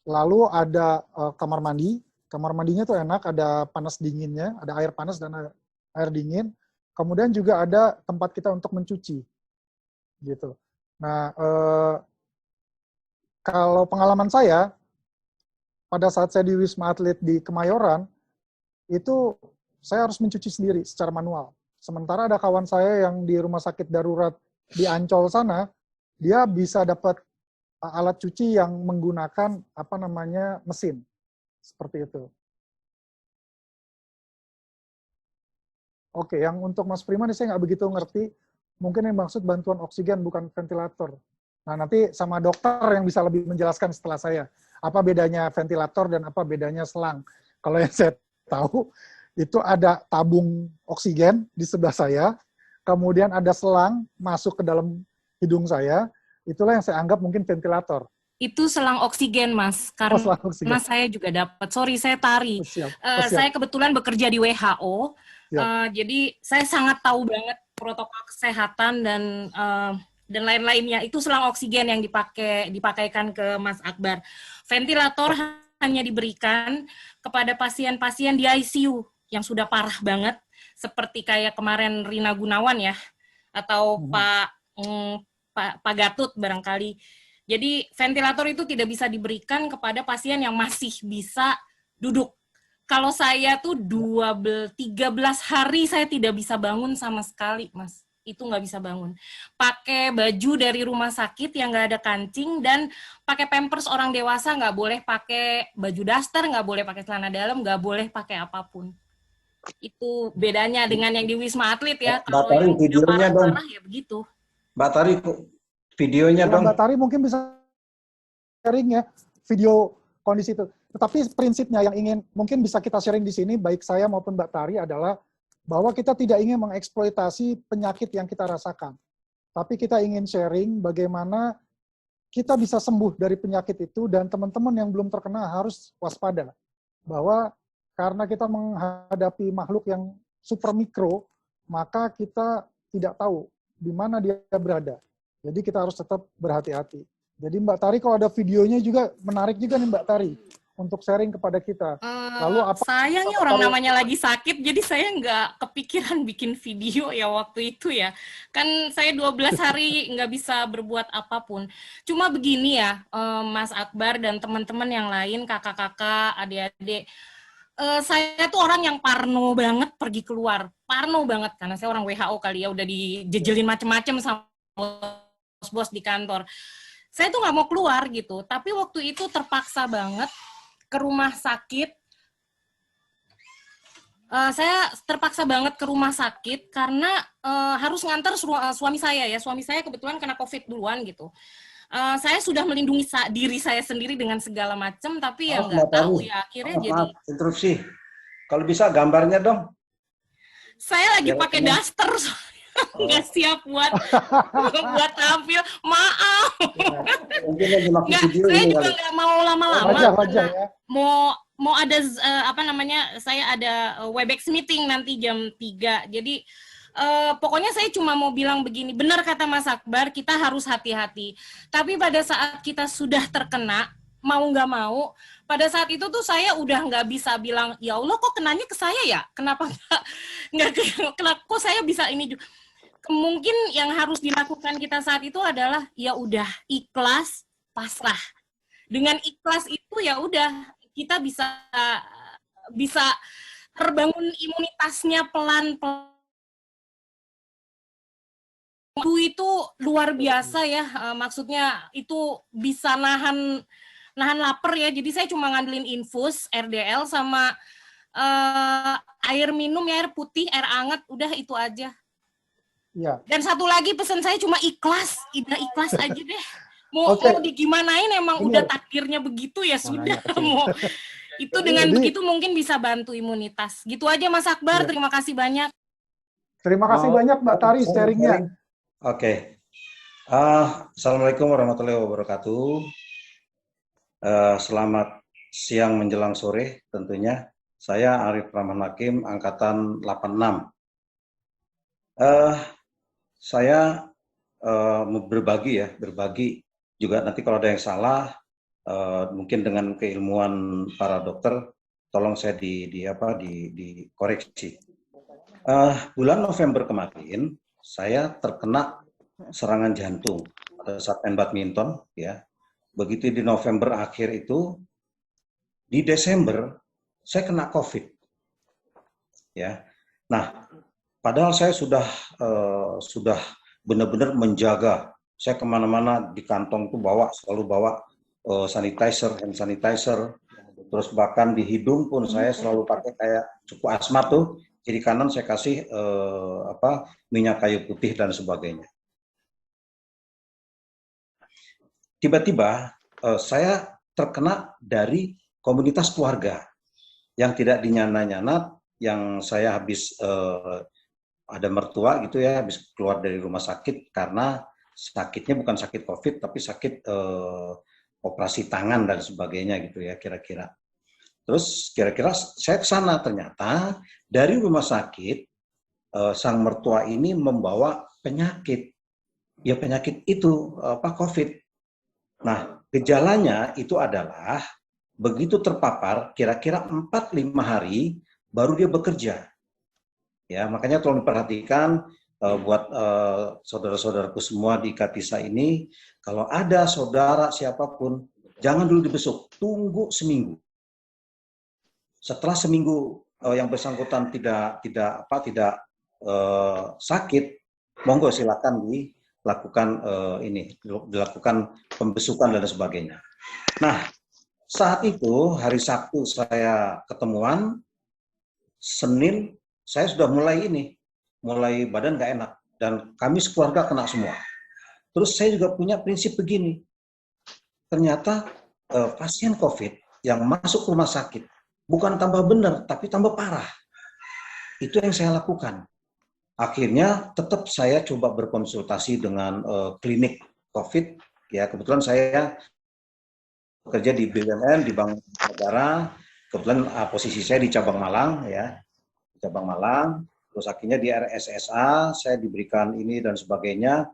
Lalu ada kamar mandi. Kamar mandinya tuh enak, ada panas dinginnya, ada air panas dan air dingin. Kemudian juga ada tempat kita untuk mencuci. Gitu. Nah, kalau pengalaman saya, pada saat saya di Wisma Atlet di Kemayoran, itu saya harus mencuci sendiri secara manual. Sementara ada kawan saya yang di rumah sakit darurat di Ancol sana, dia bisa dapat alat cuci yang menggunakan mesin. Seperti itu. Oke, yang untuk Mas Prima ini saya nggak begitu ngerti. Mungkin yang maksud bantuan oksigen bukan ventilator. Nah, nanti sama dokter yang bisa lebih menjelaskan setelah saya. Apa bedanya ventilator dan apa bedanya selang. Kalau yang saya tahu, itu ada tabung oksigen di sebelah saya, kemudian ada selang masuk ke dalam hidung saya, itulah yang saya anggap mungkin ventilator. Itu selang oksigen, Mas. Karena saya juga dapat. Sorry, saya tari. Siap. Saya kebetulan bekerja di WHO. Jadi saya sangat tahu banget protokol kesehatan dan lain-lainnya. Itu selang oksigen yang dipakaikan ke Mas Akbar. Ventilator hanya diberikan kepada pasien-pasien di ICU yang sudah parah banget, seperti kayak kemarin Rina Gunawan ya, atau Pak Gatut barangkali. Jadi ventilator itu tidak bisa diberikan kepada pasien yang masih bisa duduk. Kalau saya tuh 13 hari saya tidak bisa bangun sama sekali, Mas. Itu nggak bisa bangun. Pakai baju dari rumah sakit yang nggak ada kancing, dan pakai pampers orang dewasa, nggak boleh pakai baju daster, nggak boleh pakai celana dalam, nggak boleh pakai apapun. Itu bedanya dengan yang di Wisma Atlet ya. Mbak Tari, videonya dong. Ya begitu. Mbak Tari, videonya dong. Mbak Tari mungkin bisa sharing ya, video kondisi itu. Tetapi prinsipnya yang ingin mungkin bisa kita sharing di sini, baik saya maupun Mbak Tari, adalah bahwa kita tidak ingin mengeksploitasi penyakit yang kita rasakan. Tapi kita ingin sharing bagaimana kita bisa sembuh dari penyakit itu, dan teman-teman yang belum terkena harus waspada. Bahwa karena kita menghadapi makhluk yang super mikro, maka kita tidak tahu di mana dia berada. Jadi kita harus tetap berhati-hati. Jadi Mbak Tari, kalau ada videonya juga menarik juga nih Mbak Tari untuk sharing kepada kita. Lalu apa? Sayangnya orang namanya lagi sakit, jadi saya nggak kepikiran bikin video ya waktu itu ya. Kan saya 12 hari nggak bisa berbuat apapun. Cuma begini ya, Mas Akbar dan teman-teman yang lain, kakak-kakak, adik-adik. Saya tuh orang yang parno banget pergi keluar. Parno banget, karena saya orang WHO kali ya, udah dijejelin macem-macem sama bos-bos di kantor. Saya tuh nggak mau keluar gitu, tapi waktu itu terpaksa banget ke rumah sakit. Saya terpaksa banget ke rumah sakit karena harus nganter suami saya ya. Suami saya kebetulan kena COVID duluan gitu. Saya sudah melindungi diri saya sendiri dengan segala macam, tapi ya nggak tahu ya akhirnya jadi. Interupsi. Kalau bisa gambarnya dong. Saya lagi pakai daster. Nggak siap buat tampil, maaf. Saya juga nggak mau lama-lama. Wajar ya. Mau ada saya ada Webex meeting nanti jam 3. Jadi pokoknya saya cuma mau bilang begini, benar kata Mas Akbar, kita harus hati-hati. Tapi pada saat kita sudah terkena, mau nggak mau, pada saat itu tuh saya udah nggak bisa bilang, ya Allah kok kenanya ke saya ya? Kenapa kok saya bisa ini juga? Mungkin yang harus dilakukan kita saat itu adalah ya udah ikhlas, pasrah. Dengan ikhlas itu ya udah kita bisa terbangun imunitasnya pelan-pelan. Itu luar biasa ya, maksudnya itu bisa nahan lapar ya. Jadi saya cuma ngandelin infus, RDL sama air minum ya, air putih, air hangat, udah itu aja. Ya. Dan satu lagi pesan saya cuma ikhlas, ikhlas aja deh. Mau digimanain emang udah takdirnya begitu ya sudah. Mau itu dengan begitu mungkin bisa bantu imunitas. Gitu aja Mas Akbar, terima kasih banyak. Terima kasih banyak Mbak Tari sharingnya. Oke. Assalamualaikum warahmatullahi wabarakatuh. Selamat siang menjelang sore tentunya. Saya Arif Rahman Hakim, Angkatan 86. Saya berbagi juga nanti kalau ada yang salah, mungkin dengan keilmuan para dokter, tolong saya dikoreksi. Bulan November kemarin, saya terkena serangan jantung pada saat main badminton, ya. Begitu di November akhir itu, di Desember saya kena COVID, ya. Nah, padahal saya sudah benar-benar menjaga. Saya kemana-mana di kantong tuh selalu bawa sanitizer, hand sanitizer. Terus bahkan di hidung pun saya selalu pakai kayak cuku asma tuh. Kiri kanan saya kasih minyak kayu putih dan sebagainya. Tiba-tiba saya terkena dari komunitas keluarga yang tidak dinyana-nyana, yang saya habis ada mertua gitu ya, habis keluar dari rumah sakit karena sakitnya bukan sakit COVID tapi sakit operasi tangan dan sebagainya gitu ya kira-kira. Terus kira-kira saya ke sana, ternyata dari rumah sakit sang mertua ini membawa penyakit. Ya penyakit itu COVID. Nah, gejalanya itu adalah begitu terpapar kira-kira 4-5 hari baru dia bekerja. Ya, makanya tolong diperhatikan buat saudara-saudaraku semua di Katisa ini, kalau ada saudara siapapun, jangan dulu dibesuk, tunggu seminggu. Setelah seminggu yang bersangkutan tidak sakit, monggo silakan dilakukan pembesukan dan sebagainya. Nah, saat itu hari Sabtu saya ketemuan, Senin saya sudah mulai badan nggak enak dan kami sekeluarga kena semua. Terus saya juga punya prinsip begini, ternyata pasien COVID yang masuk rumah sakit bukan tambah benar, tapi tambah parah. Itu yang saya lakukan. Akhirnya tetap saya coba berkonsultasi dengan klinik COVID. Ya, kebetulan saya bekerja di BUMN, di Bank Negara. Kebetulan posisi saya di cabang Malang, ya, di cabang Malang. Terus akhirnya di RSSA saya diberikan ini dan sebagainya.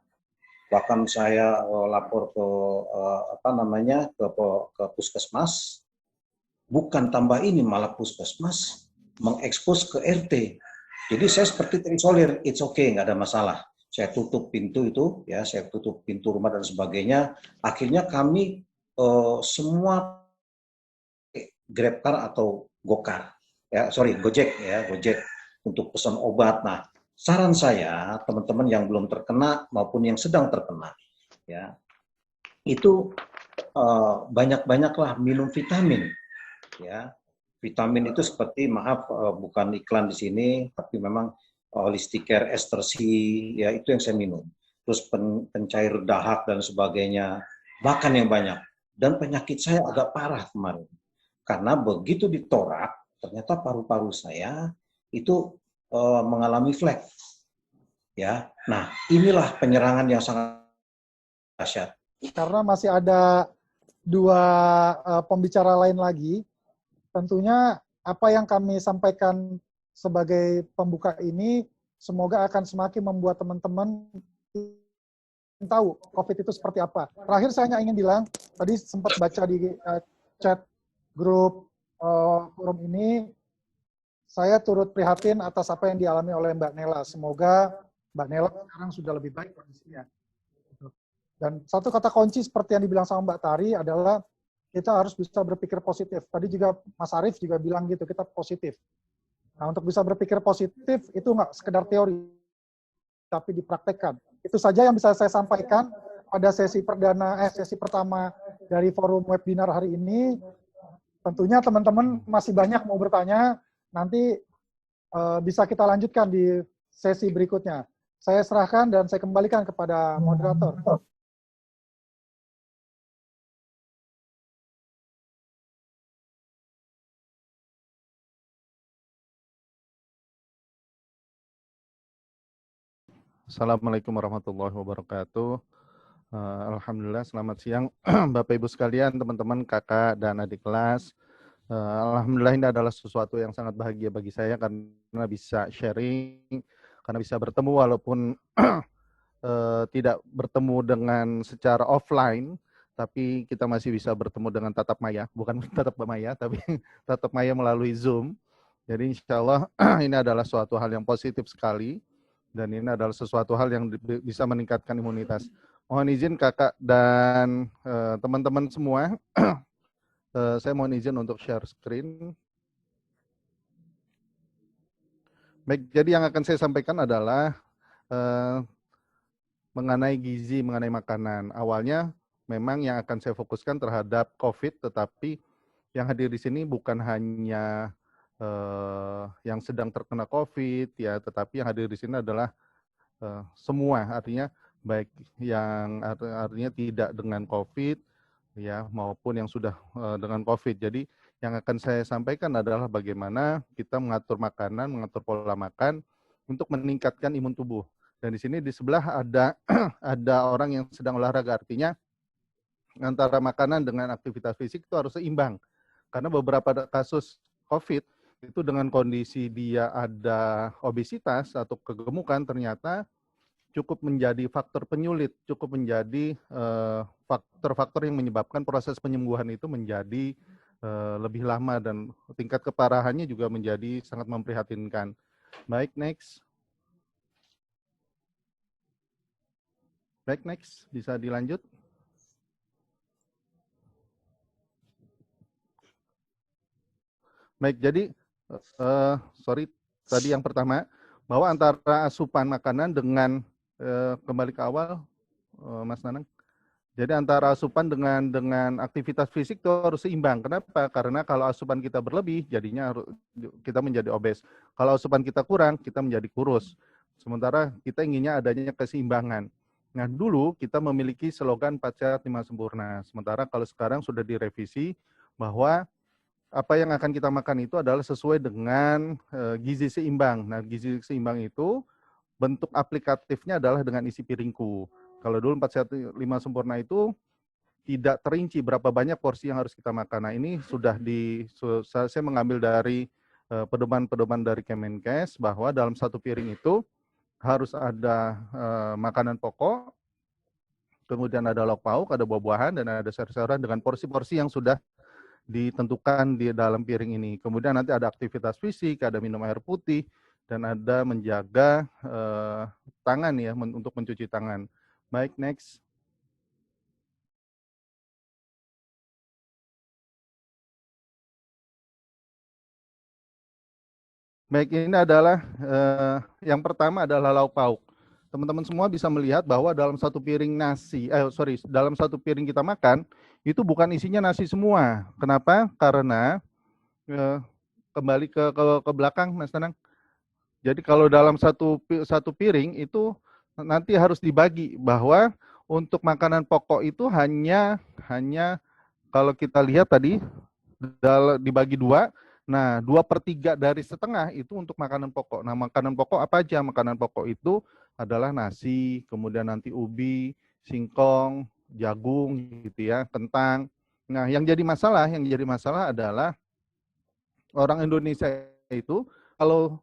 Bahkan saya lapor ke ke puskesmas. Bukan tambah ini, malah puskesmas mengekspos ke RT. Jadi saya seperti terisolir, it's okay, nggak ada masalah. Saya tutup pintu itu, ya, saya tutup pintu rumah dan sebagainya. Akhirnya kami semua GrabCar atau Gojek, Gojek untuk pesan obat. Nah, saran saya teman-teman yang belum terkena maupun yang sedang terkena, ya, itu banyak-banyaklah minum vitamin. Ya, vitamin itu seperti bukan iklan di sini, tapi memang Holistic Care Ester C, ya itu yang saya minum. Terus pencair dahak dan sebagainya, makan yang banyak. Dan penyakit saya agak parah kemarin, karena begitu ditorak, ternyata paru-paru saya itu mengalami flek. Ya, nah inilah penyerangan yang sangat dahsyat. Karena masih ada 2 pembicara lain lagi. Tentunya apa yang kami sampaikan sebagai pembuka ini semoga akan semakin membuat teman-teman tahu COVID itu seperti apa. Terakhir saya hanya ingin bilang, tadi sempat baca di chat grup forum ini, saya turut prihatin atas apa yang dialami oleh Mbak Nela. Semoga Mbak Nela sekarang sudah lebih baik kondisinya. Dan satu kata kunci seperti yang dibilang sama Mbak Tari adalah kita harus bisa berpikir positif. Tadi juga Mas Arief juga bilang gitu, kita positif. Nah, untuk bisa berpikir positif itu nggak sekedar teori, tapi dipraktekkan. Itu saja yang bisa saya sampaikan pada sesi pertama dari forum webinar hari ini. Tentunya teman-teman masih banyak mau bertanya, nanti bisa kita lanjutkan di sesi berikutnya. Saya serahkan dan saya kembalikan kepada moderator. Assalamualaikum warahmatullahi wabarakatuh. Alhamdulillah, selamat siang Bapak Ibu sekalian, teman-teman, kakak dan adik kelas. Alhamdulillah ini adalah sesuatu yang sangat bahagia bagi saya karena bisa sharing, karena bisa bertemu walaupun tidak bertemu dengan secara offline, tapi kita masih bisa bertemu dengan tatap maya, bukan tatap maya, tapi tatap maya melalui Zoom. Jadi insya Allah ini adalah suatu hal yang positif sekali. Dan ini adalah sesuatu hal yang bisa meningkatkan imunitas. Mohon izin kakak dan teman-teman semua, saya mohon izin untuk share screen. Baik, jadi yang akan saya sampaikan adalah mengenai gizi, mengenai makanan. Awalnya memang yang akan saya fokuskan terhadap COVID, tetapi yang hadir di sini bukan hanya yang sedang terkena COVID, ya, tetapi yang hadir di sini adalah semua, artinya baik yang artinya tidak dengan COVID, ya, maupun yang sudah dengan COVID. Jadi yang akan saya sampaikan adalah bagaimana kita mengatur makanan, mengatur pola makan untuk meningkatkan imun tubuh. Dan di sini di sebelah ada ada orang yang sedang olahraga, artinya antara makanan dengan aktivitas fisik itu harus seimbang. Karena beberapa kasus COVID itu dengan kondisi dia ada obesitas atau kegemukan, ternyata cukup menjadi faktor penyulit, cukup menjadi faktor-faktor yang menyebabkan proses penyembuhan itu menjadi lebih lama dan tingkat keparahannya juga menjadi sangat memprihatinkan. Baik, next. Baik, next. Bisa dilanjut. Baik, jadi sorry, tadi yang pertama, bahwa antara asupan makanan dengan, kembali ke awal, Mas Nanang. Jadi antara asupan dengan aktivitas fisik itu harus seimbang. Kenapa? Karena kalau asupan kita berlebih, jadinya kita menjadi obes. Kalau asupan kita kurang, kita menjadi kurus. Sementara kita inginnya adanya keseimbangan. Nah, dulu kita memiliki slogan 4 Sehat 5 Sempurna. Sementara kalau sekarang sudah direvisi bahwa apa yang akan kita makan itu adalah sesuai dengan gizi seimbang. Nah, gizi seimbang itu bentuk aplikatifnya adalah dengan isi piringku. Kalau dulu 4 Sehat 5 Sempurna itu tidak terinci berapa banyak porsi yang harus kita makan. Nah, ini sudah saya mengambil dari pedoman-pedoman dari Kemenkes bahwa dalam satu piring itu harus ada makanan pokok, kemudian ada lauk pauk, ada buah-buahan, dan ada sayur-sayuran dengan porsi-porsi yang sudah ditentukan di dalam piring ini. Kemudian nanti ada aktivitas fisik, ada minum air putih, dan ada menjaga tangan ya, untuk mencuci tangan. Baik, next. Baik, ini adalah yang pertama adalah lauk pauk. Teman-teman semua bisa melihat bahwa dalam satu piring nasi, dalam satu piring kita makan, itu bukan isinya nasi semua. Kenapa? Karena kembali ke belakang, Mas Tenang. Jadi kalau dalam satu piring itu nanti harus dibagi, bahwa untuk makanan pokok itu hanya kalau kita lihat tadi dibagi dua. Nah, 2/3 dari setengah itu untuk makanan pokok. Nah, makanan pokok apa aja? Makanan pokok itu adalah nasi, kemudian nanti ubi, singkong, jagung gitu ya, kentang. Nah, yang jadi masalah adalah orang Indonesia itu kalau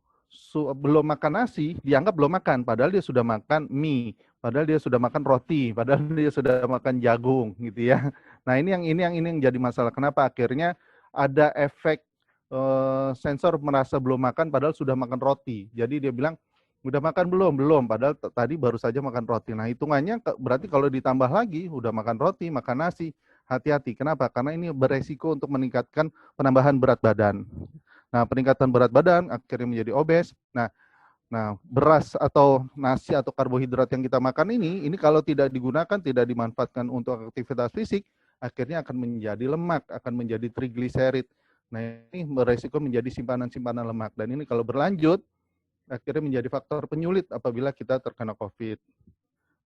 belum makan nasi, dianggap belum makan, padahal dia sudah makan mie, padahal dia sudah makan roti, padahal dia sudah makan jagung, gitu ya. Nah, ini yang jadi masalah. Kenapa akhirnya ada efek sensor merasa belum makan, padahal sudah makan roti. Jadi dia bilang, udah makan belum? Belum, padahal tadi baru saja makan roti. Nah, hitungannya berarti kalau ditambah lagi, udah makan roti, makan nasi, hati-hati. Kenapa? Karena ini beresiko untuk meningkatkan penambahan berat badan. Nah, peningkatan berat badan akhirnya menjadi obes. Nah, beras atau nasi atau karbohidrat yang kita makan ini kalau tidak digunakan, tidak dimanfaatkan untuk aktivitas fisik, akhirnya akan menjadi lemak, akan menjadi trigliserid. Nah, ini beresiko menjadi simpanan-simpanan lemak. Dan ini kalau berlanjut, akhirnya menjadi faktor penyulit apabila kita terkena COVID.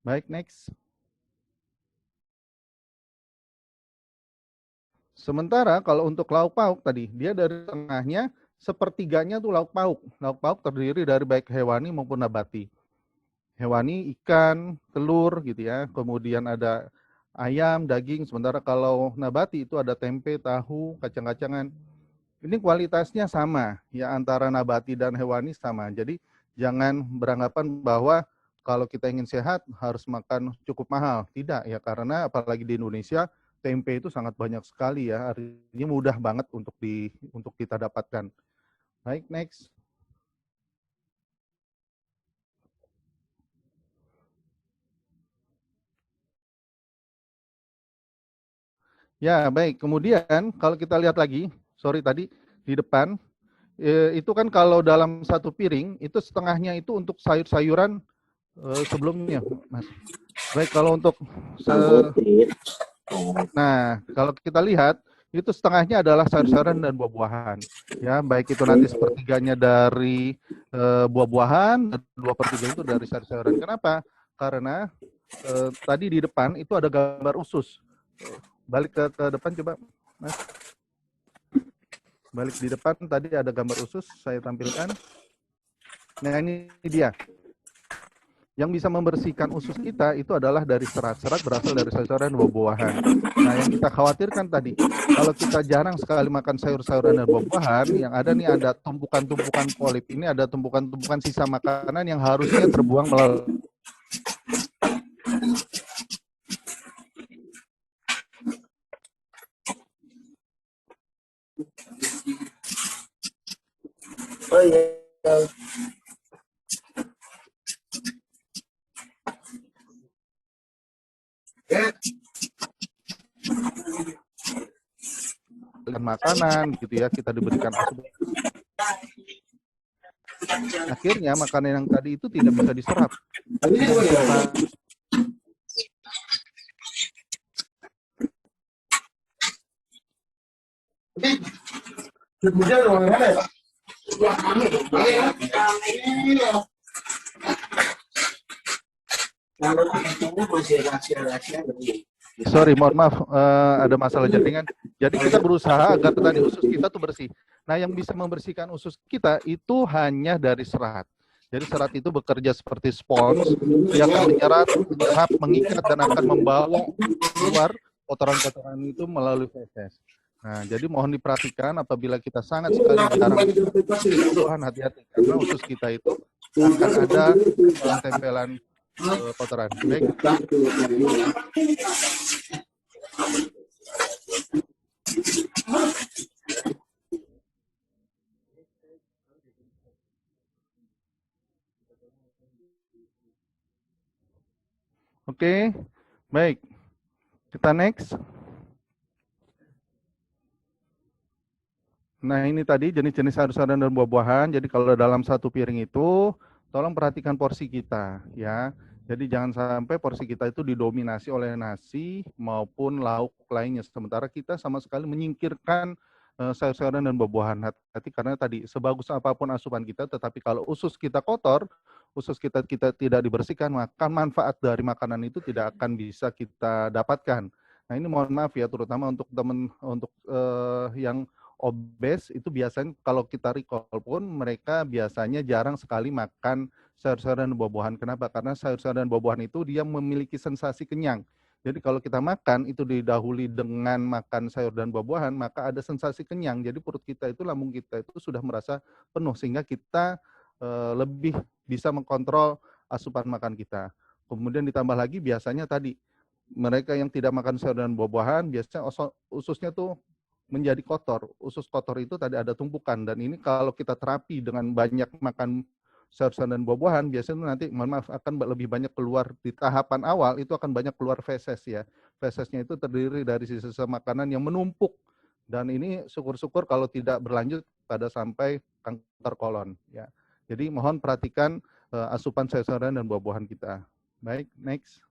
Baik, next. Sementara kalau untuk lauk pauk tadi, dia dari tengahnya, sepertiganya tuh lauk pauk. Lauk pauk terdiri dari baik hewani maupun nabati. Hewani, ikan, telur gitu ya. Kemudian ada ayam, daging. Sementara kalau nabati itu ada tempe, tahu, kacang-kacangan. Ini kualitasnya sama ya, antara nabati dan hewani sama. Jadi jangan beranggapan bahwa kalau kita ingin sehat harus makan cukup mahal. Tidak ya, karena apalagi di Indonesia tempe itu sangat banyak sekali ya, artinya mudah banget untuk kita dapatkan. Baik, next. Ya, baik. Kemudian kalau kita lihat lagi, sorry tadi di depan, itu kan kalau dalam satu piring, itu setengahnya itu untuk sayur-sayuran sebelumnya, Mas. Baik, kalau untuk nah, kalau kita lihat itu setengahnya adalah sayur-sayuran dan buah-buahan. Ya, baik itu nanti sepertiganya dari buah-buahan, dan 2/3 itu dari sayur-sayuran. Kenapa? Karena tadi di depan itu ada gambar usus. Balik ke depan coba, Mas. Balik di depan tadi ada gambar usus, saya tampilkan. Nah, ini dia. Yang bisa membersihkan usus kita itu adalah dari serat. Serat berasal dari sayur-sayuran dan buah-buahan. Nah, yang kita khawatirkan tadi, kalau kita jarang sekali makan sayur-sayuran dan buah-buahan, yang ada nih ada tumpukan-tumpukan polip. Ini ada tumpukan-tumpukan sisa makanan yang harusnya terbuang melalui makanan gitu ya, kita diberikan asupan. Akhirnya makanan yang tadi itu tidak bisa diserap. Sorry, mohon maaf, ada masalah jaringan. Jadi kita berusaha agar tadi usus kita tuh bersih. Nah, yang bisa membersihkan usus kita itu hanya dari serat. Jadi serat itu bekerja seperti spons, dia akan menyerap, mengikat, dan akan membawa keluar kotoran-kotoran itu melalui feses. Nah, jadi mohon diperhatikan apabila kita sangat sekali jarang Tuhan, hati-hati karena usus kita itu akan ada tempelan kotoran. Baik. Oke, baik. Kita next. Nah, ini tadi jenis-jenis sayur-sayuran dan buah-buahan. Jadi kalau dalam satu piring itu, tolong perhatikan porsi kita, ya. Jadi jangan sampai porsi kita itu didominasi oleh nasi maupun lauk lainnya. Sementara kita sama sekali menyingkirkan sayur-sayuran dan buah-buahan. Hati-hati karena tadi sebagus apapun asupan kita, tetapi kalau usus kita kotor, usus kita tidak dibersihkan, maka manfaat dari makanan itu tidak akan bisa kita dapatkan. Nah, ini mohon maaf ya, terutama untuk teman yang obes itu biasanya kalau kita recall pun mereka biasanya jarang sekali makan sayur-sayuran dan buah-buahan. Kenapa? Karena sayur-sayuran dan buah-buahan itu dia memiliki sensasi kenyang. Jadi kalau kita makan itu didahului dengan makan sayur dan buah-buahan, maka ada sensasi kenyang. Jadi perut kita itu, lambung kita itu sudah merasa penuh sehingga kita lebih bisa mengkontrol asupan makan kita. Kemudian ditambah lagi biasanya tadi mereka yang tidak makan sayur dan buah-buahan biasanya ususnya tuh menjadi kotor. Usus kotor itu tadi ada tumpukan, dan ini kalau kita terapi dengan banyak makan sayur-sayuran dan buah-buahan, biasanya nanti mohon maaf akan lebih banyak keluar di tahapan awal, itu akan banyak keluar feses ya. Fesesnya itu terdiri dari sisa-sisa makanan yang menumpuk, dan ini syukur-syukur kalau tidak berlanjut pada sampai kanker kolon ya. Jadi mohon perhatikan asupan sayur-sayuran dan buah-buahan kita. Baik, next.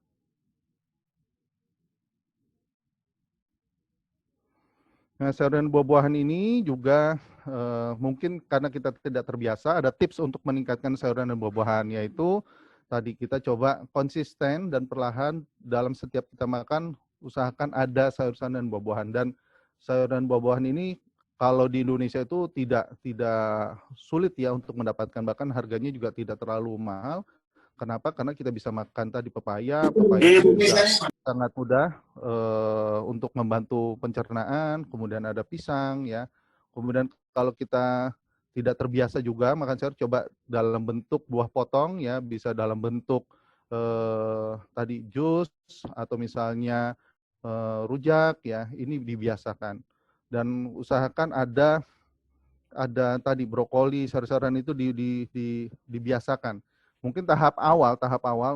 Nah, sayur dan buah-buahan ini juga mungkin karena kita tidak terbiasa, ada tips untuk meningkatkan sayuran dan buah-buahan, yaitu tadi kita coba konsisten dan perlahan dalam setiap kita makan, usahakan ada sayur-sayuran dan buah-buahan. Dan sayur dan buah-buahan ini kalau di Indonesia itu tidak sulit ya untuk mendapatkan, bahkan harganya juga tidak terlalu mahal. Kenapa? Karena kita bisa makan tadi pepaya itu juga sangat mudah untuk membantu pencernaan. Kemudian ada pisang ya. Kemudian kalau kita tidak terbiasa juga makan sayur, coba dalam bentuk buah potong ya, bisa dalam bentuk tadi jus atau misalnya rujak ya. Ini dibiasakan, dan usahakan ada tadi brokoli, sayur-sayuran itu dibiasakan. Mungkin tahap awal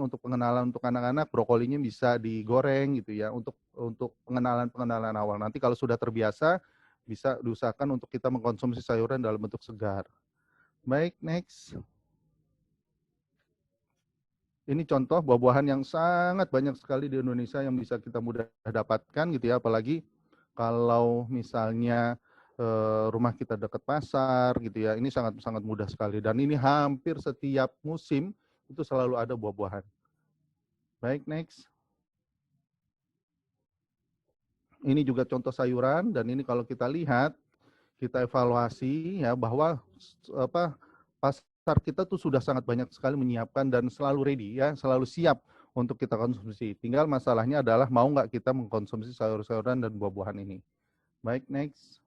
untuk pengenalan untuk anak-anak, brokolinya bisa digoreng gitu ya, untuk pengenalan awal. Nanti kalau sudah terbiasa, bisa diusahakan untuk kita mengkonsumsi sayuran dalam bentuk segar. Baik, next. Ini contoh buah-buahan yang sangat banyak sekali di Indonesia yang bisa kita mudah dapatkan gitu ya, apalagi kalau misalnya rumah kita dekat pasar gitu ya, ini sangat mudah sekali, dan ini hampir setiap musim itu selalu ada buah-buahan. Baik, next. Ini juga contoh sayuran, dan ini kalau kita lihat, kita evaluasi ya bahwa pasar kita tuh sudah sangat banyak sekali menyiapkan dan selalu ready ya, selalu siap untuk kita konsumsi. Tinggal masalahnya adalah mau nggak kita mengkonsumsi sayur-sayuran dan buah-buahan ini. Baik, next.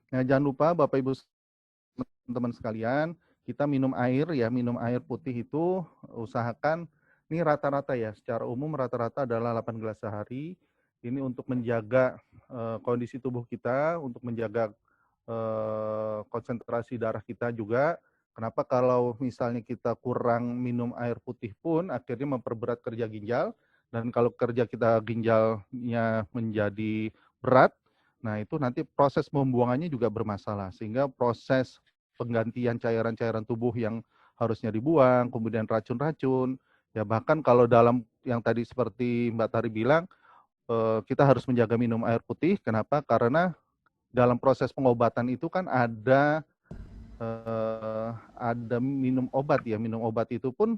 Nah, jangan lupa Bapak Ibu teman-teman sekalian, kita minum air ya, minum air putih itu usahakan, ini rata-rata ya, secara umum rata-rata adalah 8 gelas sehari. Ini untuk menjaga kondisi tubuh kita, untuk menjaga konsentrasi darah kita juga. Kenapa? Kalau misalnya kita kurang minum air putih pun akhirnya memperberat kerja ginjal, dan kalau kerja kita ginjalnya menjadi berat, nah itu nanti proses pembuangannya juga bermasalah, sehingga proses penggantian cairan-cairan tubuh yang harusnya dibuang, kemudian racun-racun, ya bahkan kalau dalam yang tadi seperti Mbak Tari bilang, kita harus menjaga minum air putih. Kenapa? Karena dalam proses pengobatan itu kan ada minum obat ya, minum obat itu pun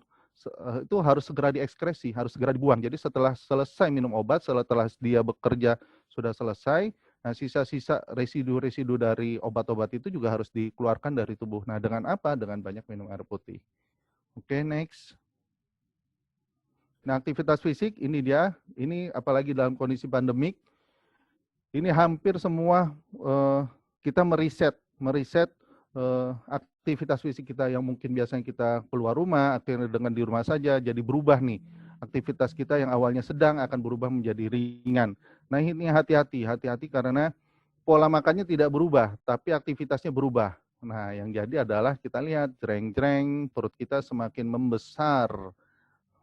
itu harus segera diekskresi, harus segera dibuang. Jadi setelah selesai minum obat, setelah dia bekerja sudah selesai, nah sisa-sisa residu-residu dari obat-obat itu juga harus dikeluarkan dari tubuh. Nah, dengan apa? Dengan banyak minum air putih. Oke, next. Nah, aktivitas fisik ini dia, ini apalagi dalam kondisi pandemik, ini hampir semua kita meriset aktivitas fisik kita yang mungkin biasanya kita keluar rumah, akhirnya dengan di rumah saja, jadi berubah nih. Aktivitas kita yang awalnya sedang akan berubah menjadi ringan. Nah, ini hati-hati karena pola makannya tidak berubah, tapi aktivitasnya berubah. Nah, yang jadi adalah kita lihat jreng-jreng, perut kita semakin membesar.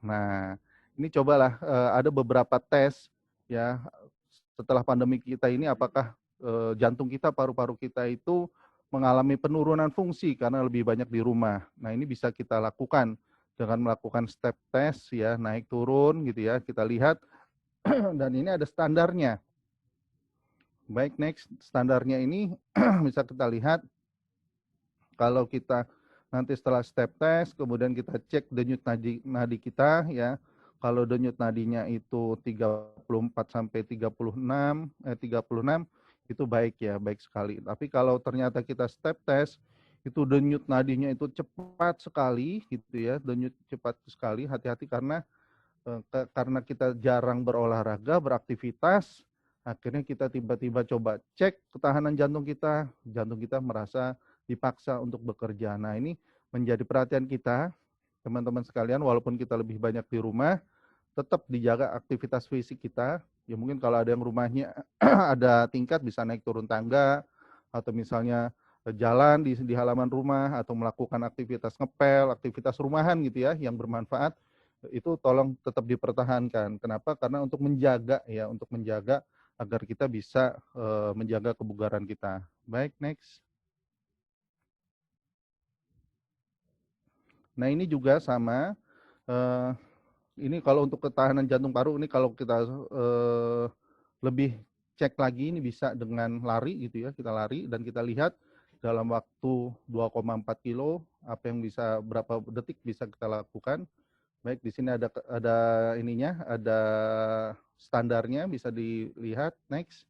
Nah, ini cobalah ada beberapa tes ya setelah pandemi kita ini, apakah jantung kita, paru-paru kita itu mengalami penurunan fungsi karena lebih banyak di rumah. Nah, ini bisa kita lakukan dengan melakukan step test ya, naik turun gitu ya, kita lihat dan ini ada standarnya. Baik, next. Standarnya ini bisa kita lihat kalau kita nanti setelah step test, kemudian kita cek denyut nadi kita ya. Kalau denyut nadinya itu 34 sampai 36 itu baik ya, baik sekali. Tapi kalau ternyata kita step test itu denyut nadinya itu cepat sekali gitu ya, denyut cepat sekali, hati-hati karena kita jarang berolahraga, beraktivitas, akhirnya kita tiba-tiba coba cek ketahanan jantung kita merasa dipaksa untuk bekerja. Nah, ini menjadi perhatian kita, teman-teman sekalian, walaupun kita lebih banyak di rumah, tetap dijaga aktivitas fisik kita. Ya mungkin kalau ada yang rumahnya ada tingkat bisa naik turun tangga, atau misalnya jalan di halaman rumah, atau melakukan aktivitas ngepel, aktivitas rumahan gitu ya, yang bermanfaat, itu tolong tetap dipertahankan. Kenapa? Karena untuk menjaga agar kita bisa menjaga kebugaran kita. Baik, next. Nah ini juga sama, ini kalau untuk ketahanan jantung paru, ini kalau kita lebih cek lagi, ini bisa dengan lari gitu ya, kita lari dan kita lihat dalam waktu 2,4 kilo, apa yang bisa, berapa detik bisa kita lakukan. Baik, di sini ada ininya, ada standarnya, bisa dilihat, next.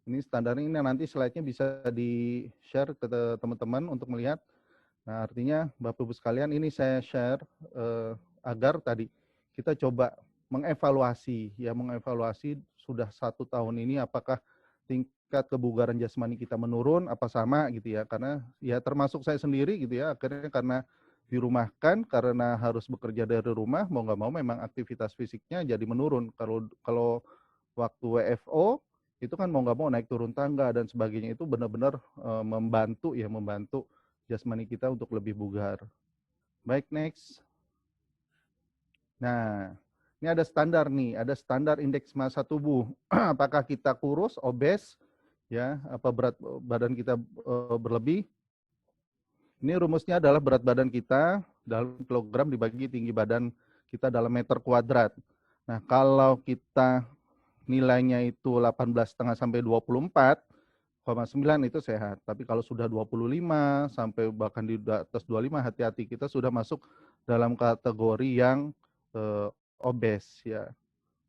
Ini standarnya, ini nanti slide-nya bisa di-share ke teman-teman untuk melihat. Nah, artinya Bapak Ibu sekalian, ini saya share agar tadi kita coba mengevaluasi sudah 1 tahun ini apakah tingkat kebugaran jasmani kita menurun apa sama gitu ya, karena ya termasuk saya sendiri gitu ya, akhirnya karena dirumahkan, karena harus bekerja dari rumah, mau nggak mau memang aktivitas fisiknya jadi menurun. Kalau waktu WFO itu kan mau nggak mau naik turun tangga dan sebagainya, itu benar-benar membantu jasmani kita untuk lebih bugar. Baik, next. Nah, ini ada standar nih, ada standar indeks massa tubuh. Apakah kita kurus, obes, ya, apa berat badan kita berlebih? Ini rumusnya adalah berat badan kita dalam kilogram dibagi tinggi badan kita dalam meter kuadrat. Nah, kalau kita nilainya itu 18,5 sampai 24,9 itu sehat. Tapi kalau sudah 25 sampai bahkan di atas 25, hati-hati, kita sudah masuk dalam kategori yang obes ya.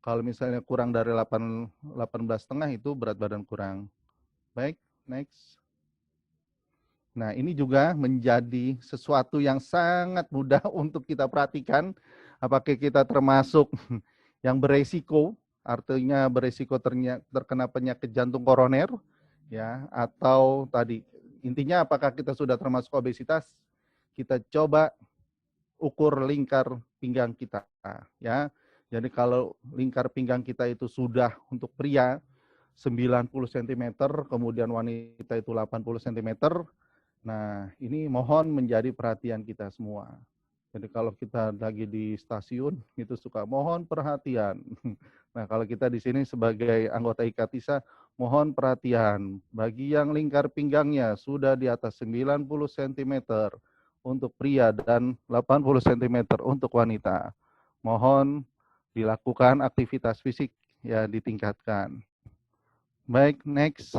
Kalau misalnya kurang dari 18,5 itu berat badan kurang. Baik, next. Nah, ini juga menjadi sesuatu yang sangat mudah untuk kita perhatikan. Apakah kita termasuk yang beresiko, artinya beresiko terkena penyakit jantung koroner, ya, atau tadi intinya apakah kita sudah termasuk obesitas? Kita coba ukur lingkar pinggang kita, ya. Jadi kalau lingkar pinggang kita itu sudah untuk pria 90 cm, kemudian wanita itu 80 cm. Nah, ini mohon menjadi perhatian kita semua. Jadi kalau kita lagi di stasiun itu suka mohon perhatian. Nah, kalau kita di sini sebagai anggota IKATISA, mohon perhatian bagi yang lingkar pinggangnya sudah di atas 90 cm untuk pria dan 80 cm untuk wanita. Mohon dilakukan aktivitas fisik ya, ditingkatkan. Baik, next.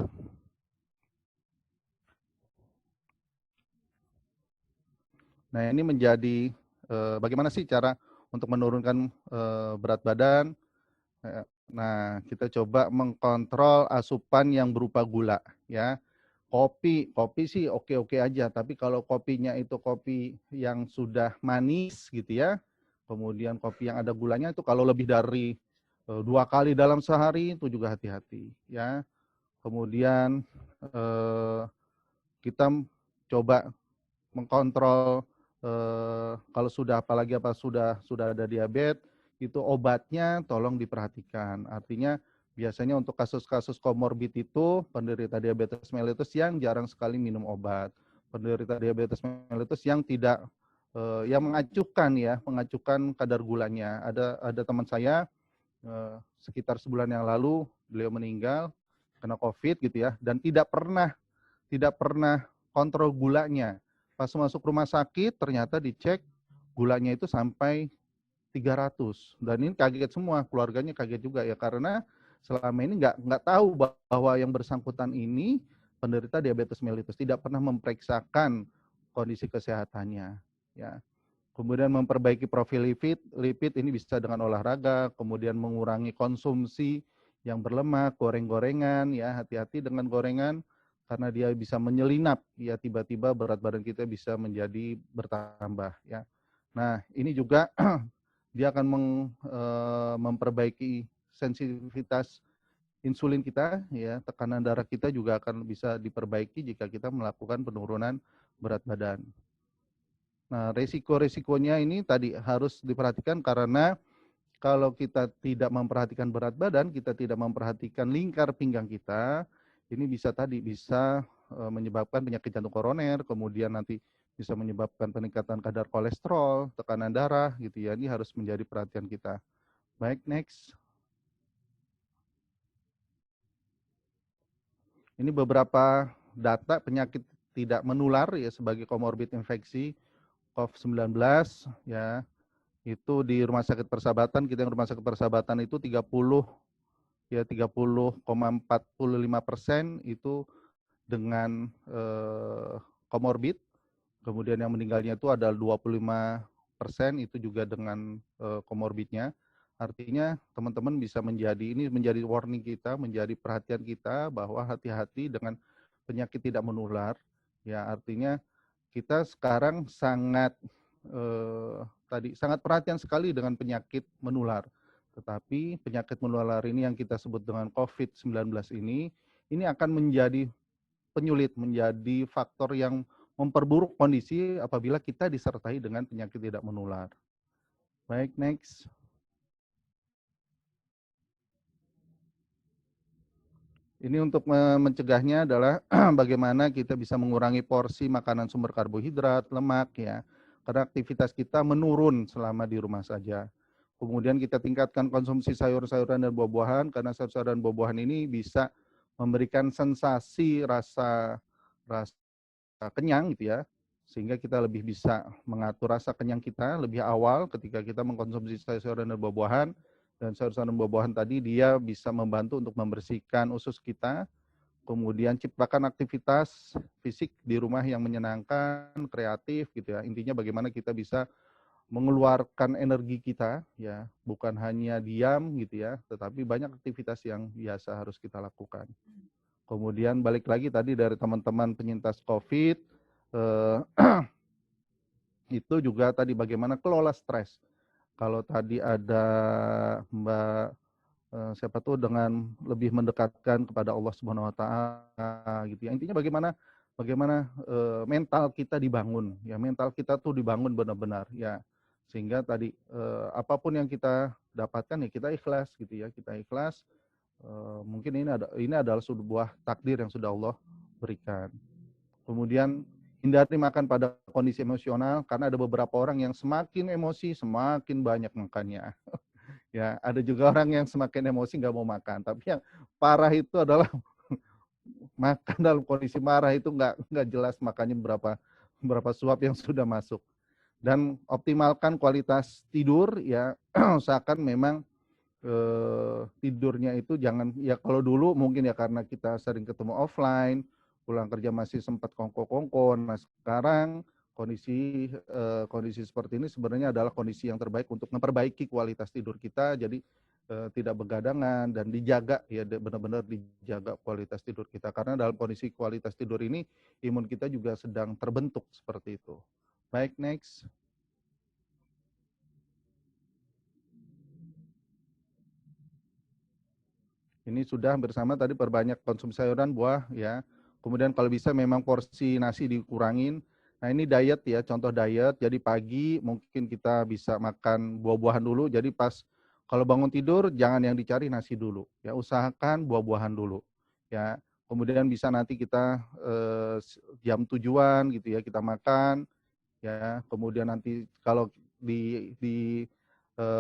Nah, ini menjadi bagaimana sih cara untuk menurunkan berat badan. Nah, kita coba mengkontrol asupan yang berupa gula ya. Kopi sih oke-oke aja, tapi kalau kopinya itu kopi yang sudah manis gitu ya, kemudian kopi yang ada gulanya itu kalau lebih dari 2 kali dalam sehari itu juga hati-hati ya. Kemudian kita coba mengkontrol kalau sudah ada diabetes, itu obatnya tolong diperhatikan. Artinya biasanya untuk kasus-kasus komorbid itu penderita diabetes mellitus yang jarang sekali minum obat. Penderita diabetes mellitus yang tidak yang mengacuhkan kadar gulanya. Ada teman saya sekitar sebulan yang lalu beliau meninggal kena COVID gitu ya, dan tidak pernah kontrol gulanya. Pas masuk rumah sakit ternyata dicek gulanya itu sampai 300, dan ini kaget semua, keluarganya kaget juga ya, karena selama ini nggak tahu bahwa yang bersangkutan ini penderita diabetes mellitus, tidak pernah memeriksakan kondisi kesehatannya ya. Kemudian memperbaiki profil lipid ini bisa dengan olahraga, kemudian mengurangi konsumsi yang berlemak, goreng-gorengan ya, hati-hati dengan gorengan karena dia bisa menyelinap ya, tiba-tiba berat badan kita bisa menjadi bertambah ya. Nah, ini juga dia akan memperbaiki sensitivitas insulin kita ya, tekanan darah kita juga akan bisa diperbaiki jika kita melakukan penurunan berat badan. Nah, resiko-resikonya ini tadi harus diperhatikan karena kalau kita tidak memperhatikan berat badan, kita tidak memperhatikan lingkar pinggang kita, ini bisa menyebabkan penyakit jantung koroner, kemudian nanti bisa menyebabkan peningkatan kadar kolesterol, tekanan darah, gitu ya. Ini harus menjadi perhatian kita. Baik, next. Ini beberapa data penyakit tidak menular ya sebagai komorbid infeksi COVID-19 ya. Itu di Rumah Sakit Persahabatan, kita yang Rumah Sakit Persahabatan itu 30,45% itu dengan komorbid. Kemudian yang meninggalnya itu ada 25% itu juga dengan komorbidnya. Artinya teman-teman bisa ini menjadi warning kita, menjadi perhatian kita bahwa hati-hati dengan penyakit tidak menular. Ya, artinya kita sekarang sangat perhatian sekali dengan penyakit menular. Tetapi penyakit menular ini yang kita sebut dengan COVID-19 ini akan menjadi penyulit, menjadi faktor yang memperburuk kondisi apabila kita disertai dengan penyakit tidak menular. Baik, next. Ini untuk mencegahnya adalah bagaimana kita bisa mengurangi porsi makanan sumber karbohidrat, lemak ya. Karena aktivitas kita menurun selama di rumah saja. Kemudian kita tingkatkan konsumsi sayur-sayuran dan buah-buahan karena sayur-sayuran dan buah-buahan ini bisa memberikan sensasi rasa kenyang gitu ya. Sehingga kita lebih bisa mengatur rasa kenyang kita lebih awal ketika kita mengkonsumsi sayur-sayuran dan buah-buahan. Dan sayur-sayuran dan buah-buahan tadi dia bisa membantu untuk membersihkan usus kita. Kemudian ciptakan aktivitas fisik di rumah yang menyenangkan, kreatif gitu ya. Intinya bagaimana kita bisa mengeluarkan energi kita ya, bukan hanya diam gitu ya, tetapi banyak aktivitas yang biasa harus kita lakukan. Kemudian balik lagi tadi dari teman-teman penyintas COVID, itu juga tadi bagaimana kelola stres. Kalau tadi ada Mbak siapa tuh dengan lebih mendekatkan kepada Allah Subhanahu wa taala gitu ya. Intinya bagaimana mental kita dibangun ya, mental kita tuh dibangun benar-benar ya. Sehingga tadi apapun yang kita dapatkan ya kita ikhlas gitu ya, kita ikhlas. Mungkin ini adalah sebuah takdir yang sudah Allah berikan. Kemudian hindari makan pada kondisi emosional karena ada beberapa orang yang semakin emosi semakin banyak makannya. Ya, ada juga orang yang semakin emosi nggak mau makan. Tapi yang parah itu adalah makan dalam kondisi marah itu nggak jelas makannya berapa suap yang sudah masuk. Dan optimalkan kualitas tidur ya, usahakan memang tidurnya itu jangan ya kalau dulu mungkin ya karena kita sering ketemu offline, pulang kerja masih sempat kongko-kongko. Nah sekarang kondisi seperti ini sebenarnya adalah kondisi yang terbaik untuk memperbaiki kualitas tidur kita, jadi tidak begadangan dan dijaga ya, benar-benar dijaga kualitas tidur kita karena dalam kondisi kualitas tidur ini imun kita juga sedang terbentuk seperti itu. Baik, next. Ini sudah bersama tadi perbanyak konsumsi sayuran, buah ya. Kemudian kalau bisa memang porsi nasi dikurangin. Nah ini diet ya, contoh diet. Jadi pagi mungkin kita bisa makan buah-buahan dulu. Jadi pas kalau bangun tidur jangan yang dicari nasi dulu. Ya usahakan buah-buahan dulu. Ya kemudian bisa nanti kita jam 7-an gitu ya kita makan. Ya kemudian nanti kalau di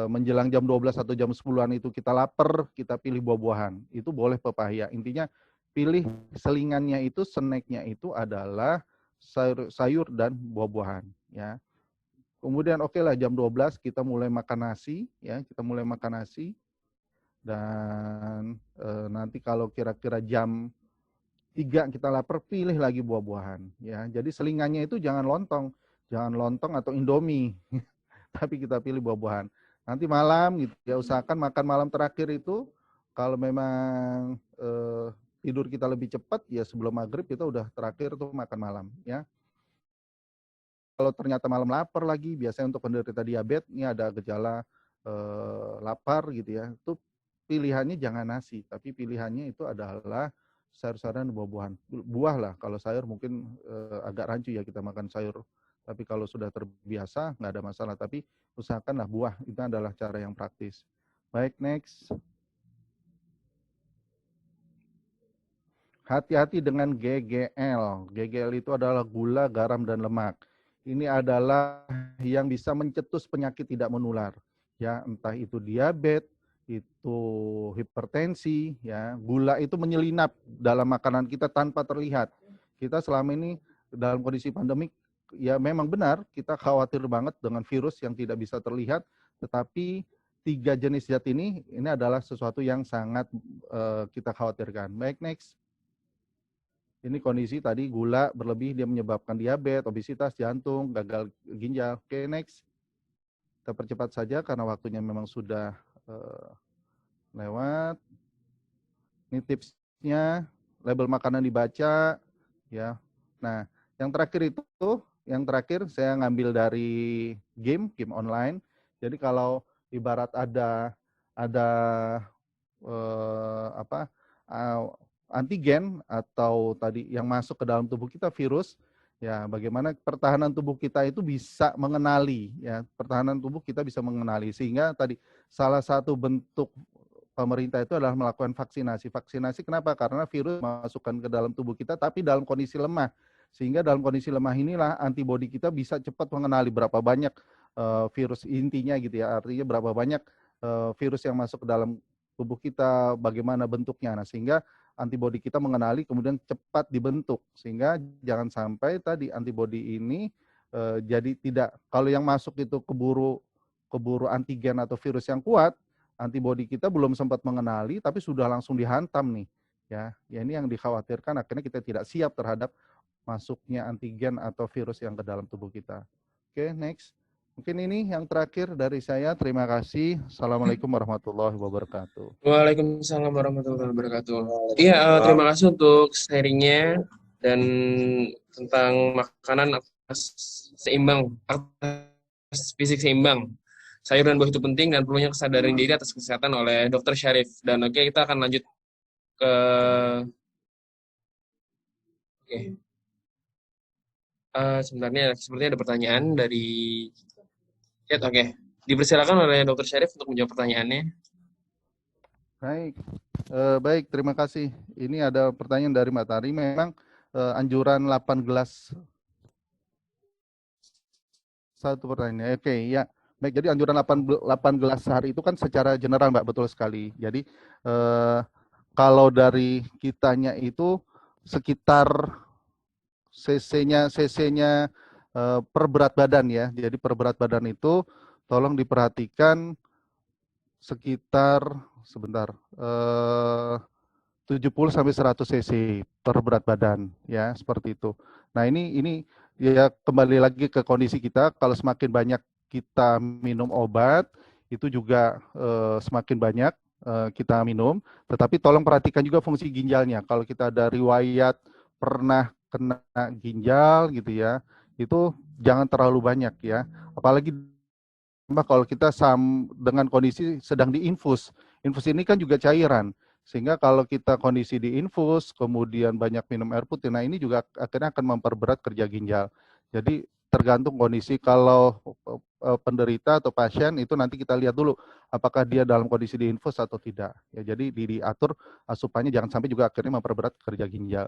menjelang jam 12 atau jam 10-an itu kita lapar, kita pilih buah-buahan. Itu boleh pepaya. Intinya pilih selingannya itu, snacknya itu adalah sayur dan buah-buahan ya. Kemudian oke lah jam 12 kita mulai makan nasi ya, kita mulai makan nasi. Dan nanti kalau kira-kira jam 3 kita lapar, pilih lagi buah-buahan ya. Jadi selingannya itu jangan lontong atau Indomie. Tapi kita pilih buah-buahan. Nanti malam gitu ya, usahakan makan malam terakhir itu kalau memang tidur kita lebih cepat ya sebelum maghrib kita udah terakhir tuh makan malam ya. Kalau ternyata malam lapar lagi, biasanya untuk penderita diabetes ini ada gejala lapar gitu ya, itu pilihannya jangan nasi, tapi pilihannya itu adalah sayur-sayuran dan buah-buahan. Buah lah, kalau sayur mungkin agak rancu ya kita makan sayur. Tapi kalau sudah terbiasa, nggak ada masalah. Tapi usahakanlah buah, itu adalah cara yang praktis. Baik, next. Hati-hati dengan GGL. GGL itu adalah gula, garam, dan lemak. Ini adalah yang bisa mencetus penyakit tidak menular. Ya, entah itu diabetes, itu hipertensi, ya. Gula itu menyelinap dalam makanan kita tanpa terlihat. Kita selama ini dalam kondisi pandemik, ya memang benar kita khawatir banget dengan virus yang tidak bisa terlihat, tetapi 3 jenis zat ini adalah sesuatu yang sangat kita khawatirkan. Baik, next. Ini kondisi tadi gula berlebih dia menyebabkan diabetes, obesitas, jantung, gagal ginjal. Oke, next. Kita percepat saja karena waktunya memang sudah lewat. Ini tipsnya, label makanan dibaca, ya. Nah, yang terakhir saya ngambil dari game online. Jadi kalau ibarat ada antigen atau tadi yang masuk ke dalam tubuh kita virus, ya bagaimana pertahanan tubuh kita itu bisa mengenali, ya pertahanan tubuh kita bisa mengenali, sehingga tadi salah satu bentuk pemerintah itu adalah melakukan vaksinasi. Vaksinasi kenapa? Karena virus masukkan ke dalam tubuh kita tapi dalam kondisi lemah, sehingga dalam kondisi lemah inilah antibodi kita bisa cepat mengenali berapa banyak virus intinya gitu ya, artinya berapa banyak virus yang masuk ke dalam tubuh kita, bagaimana bentuknya. Nah, sehingga antibodi kita mengenali kemudian cepat dibentuk, sehingga jangan sampai tadi antibodi ini jadi tidak, kalau yang masuk itu keburu antigen atau virus yang kuat, antibodi kita belum sempat mengenali tapi sudah langsung dihantam nih, ya ini yang dikhawatirkan, akhirnya kita tidak siap terhadap masuknya antigen atau virus yang ke dalam tubuh kita. Oke, next. Mungkin ini yang terakhir dari saya. Terima kasih. Assalamualaikum warahmatullahi wabarakatuh. Waalaikumsalam warahmatullahi wabarakatuh. Iya, terima kasih untuk sharingnya dan tentang makanan seimbang, fisik seimbang. Sayur dan buah itu penting dan perlunya kesadaran diri atas kesehatan oleh Dr. Syarif. Dan oke, kita akan lanjut ke sebenarnya sepertinya ada pertanyaan dari chat. Oke, dipersilakan oleh Dr. Syarif untuk menjawab pertanyaannya. Baik, terima kasih. Ini ada pertanyaan dari Mbak Tari. Memang anjuran 8 gelas. Satu pertanyaan. Oke, ya. Baik, jadi anjuran 8 gelas sehari itu kan secara general, Mbak, betul sekali. Jadi kalau dari kitanya itu sekitar cc-nya per berat badan ya. Jadi per berat badan itu tolong diperhatikan sekitar 70 sampai 100 cc per berat badan ya, seperti itu. Nah, ini ya kembali lagi ke kondisi kita. Kalau semakin banyak kita minum obat, itu juga semakin banyak kita minum, tetapi tolong perhatikan juga fungsi ginjalnya. Kalau kita ada riwayat pernah kena ginjal gitu ya, itu jangan terlalu banyak ya. Apalagi kalau kita dengan kondisi sedang diinfus. Infus ini kan juga cairan. Sehingga kalau kita kondisi diinfus, kemudian banyak minum air putih, nah ini juga akhirnya akan memperberat kerja ginjal. Jadi tergantung kondisi, kalau penderita atau pasien itu nanti kita lihat dulu apakah dia dalam kondisi diinfus atau tidak. Ya, jadi diatur asupannya jangan sampai juga akhirnya memperberat kerja ginjal.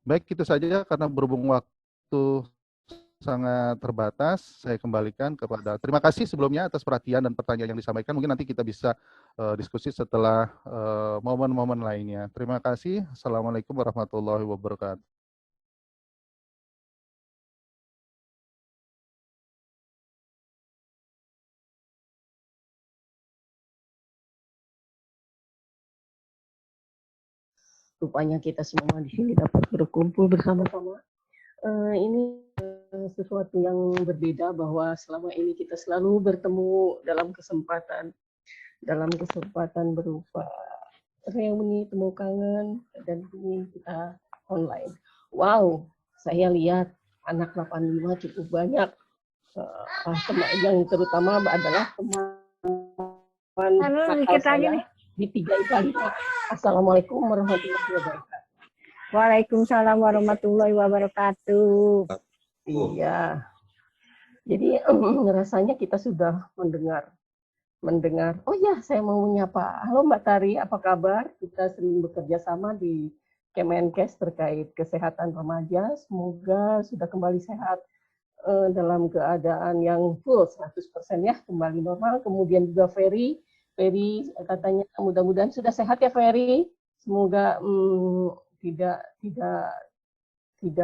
Baik, itu saja karena berhubung waktu sangat terbatas, saya kembalikan kepada, terima kasih sebelumnya atas perhatian dan pertanyaan yang disampaikan. Mungkin nanti kita bisa diskusi setelah momen-momen lainnya. Terima kasih. Assalamualaikum warahmatullahi wabarakatuh. Rupanya kita semua di sini dapat berkumpul bersama-sama. Ini sesuatu yang berbeda, bahwa selama ini kita selalu bertemu dalam kesempatan berupa reuni temu kangen, dan ini kita online. Wow, saya lihat anak 85 cukup banyak. Yang terutama adalah teman nakal saya di 3 IPA 5. Assalamualaikum warahmatullahi wabarakatuh. Waalaikumsalam warahmatullahi wabarakatuh. Iya. Jadi rasanya kita sudah mendengar. Oh ya, saya mau menyapa. Halo Mbak Tari, apa kabar? Kita sering bekerja sama di Kemenkes terkait kesehatan remaja. Semoga sudah kembali sehat dalam keadaan yang full 100% ya, kembali normal. Kemudian juga Ferry katanya mudah-mudahan sudah sehat ya Ferry. Semoga tidak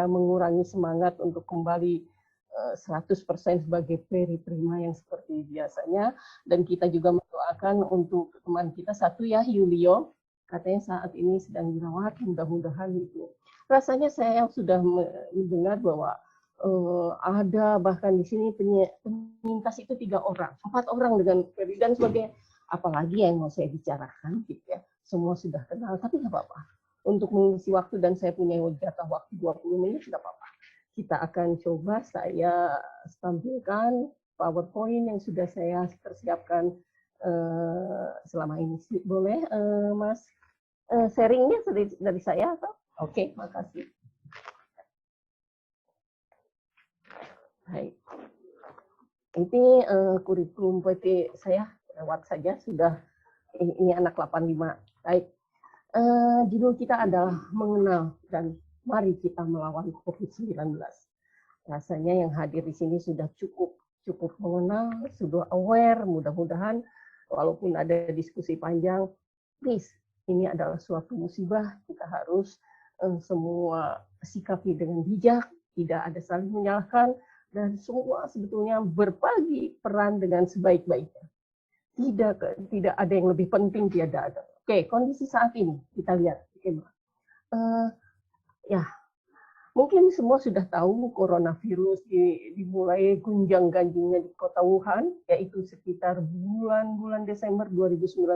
mengurangi semangat untuk kembali 100% sebagai Ferry Prima yang seperti biasanya. Dan kita juga mendoakan untuk teman kita satu ya, Yulio, katanya saat ini sedang dirawat, mudah-mudahan itu. Rasanya saya sudah mendengar bahwa ada bahkan di sini penyintas itu 3 orang, 4 orang dengan Ferry dan sebagainya. Apalagi yang mau saya bicarakan gitu ya. Semua sudah kenal, tapi nggak apa-apa. Untuk mengisi waktu dan saya punya jatah waktu 20 menit, tidak apa-apa. Kita akan coba saya tampilkan PowerPoint yang sudah saya persiapkan selama ini. Boleh, Mas, sharingnya dari saya atau? Oke, makasih. Baik. Ini kurikulum PT saya lewat saja sudah. Ini anak 85. Baik. Judul kita adalah mengenal dan mari kita melawan COVID-19. Rasanya yang hadir di sini sudah cukup mengenal, sudah aware, mudah-mudahan walaupun ada diskusi panjang, please, ini adalah suatu musibah, kita harus semua sikapi dengan bijak, tidak ada saling menyalahkan, dan semua sebetulnya berbagi peran dengan sebaik-baiknya. Tidak ada yang lebih penting, tidak ada. Oke, kondisi saat ini kita lihat. Ya, mungkin semua sudah tahu coronavirus dimulai gunjang-ganjingnya di kota Wuhan, yaitu sekitar bulan Desember 2019.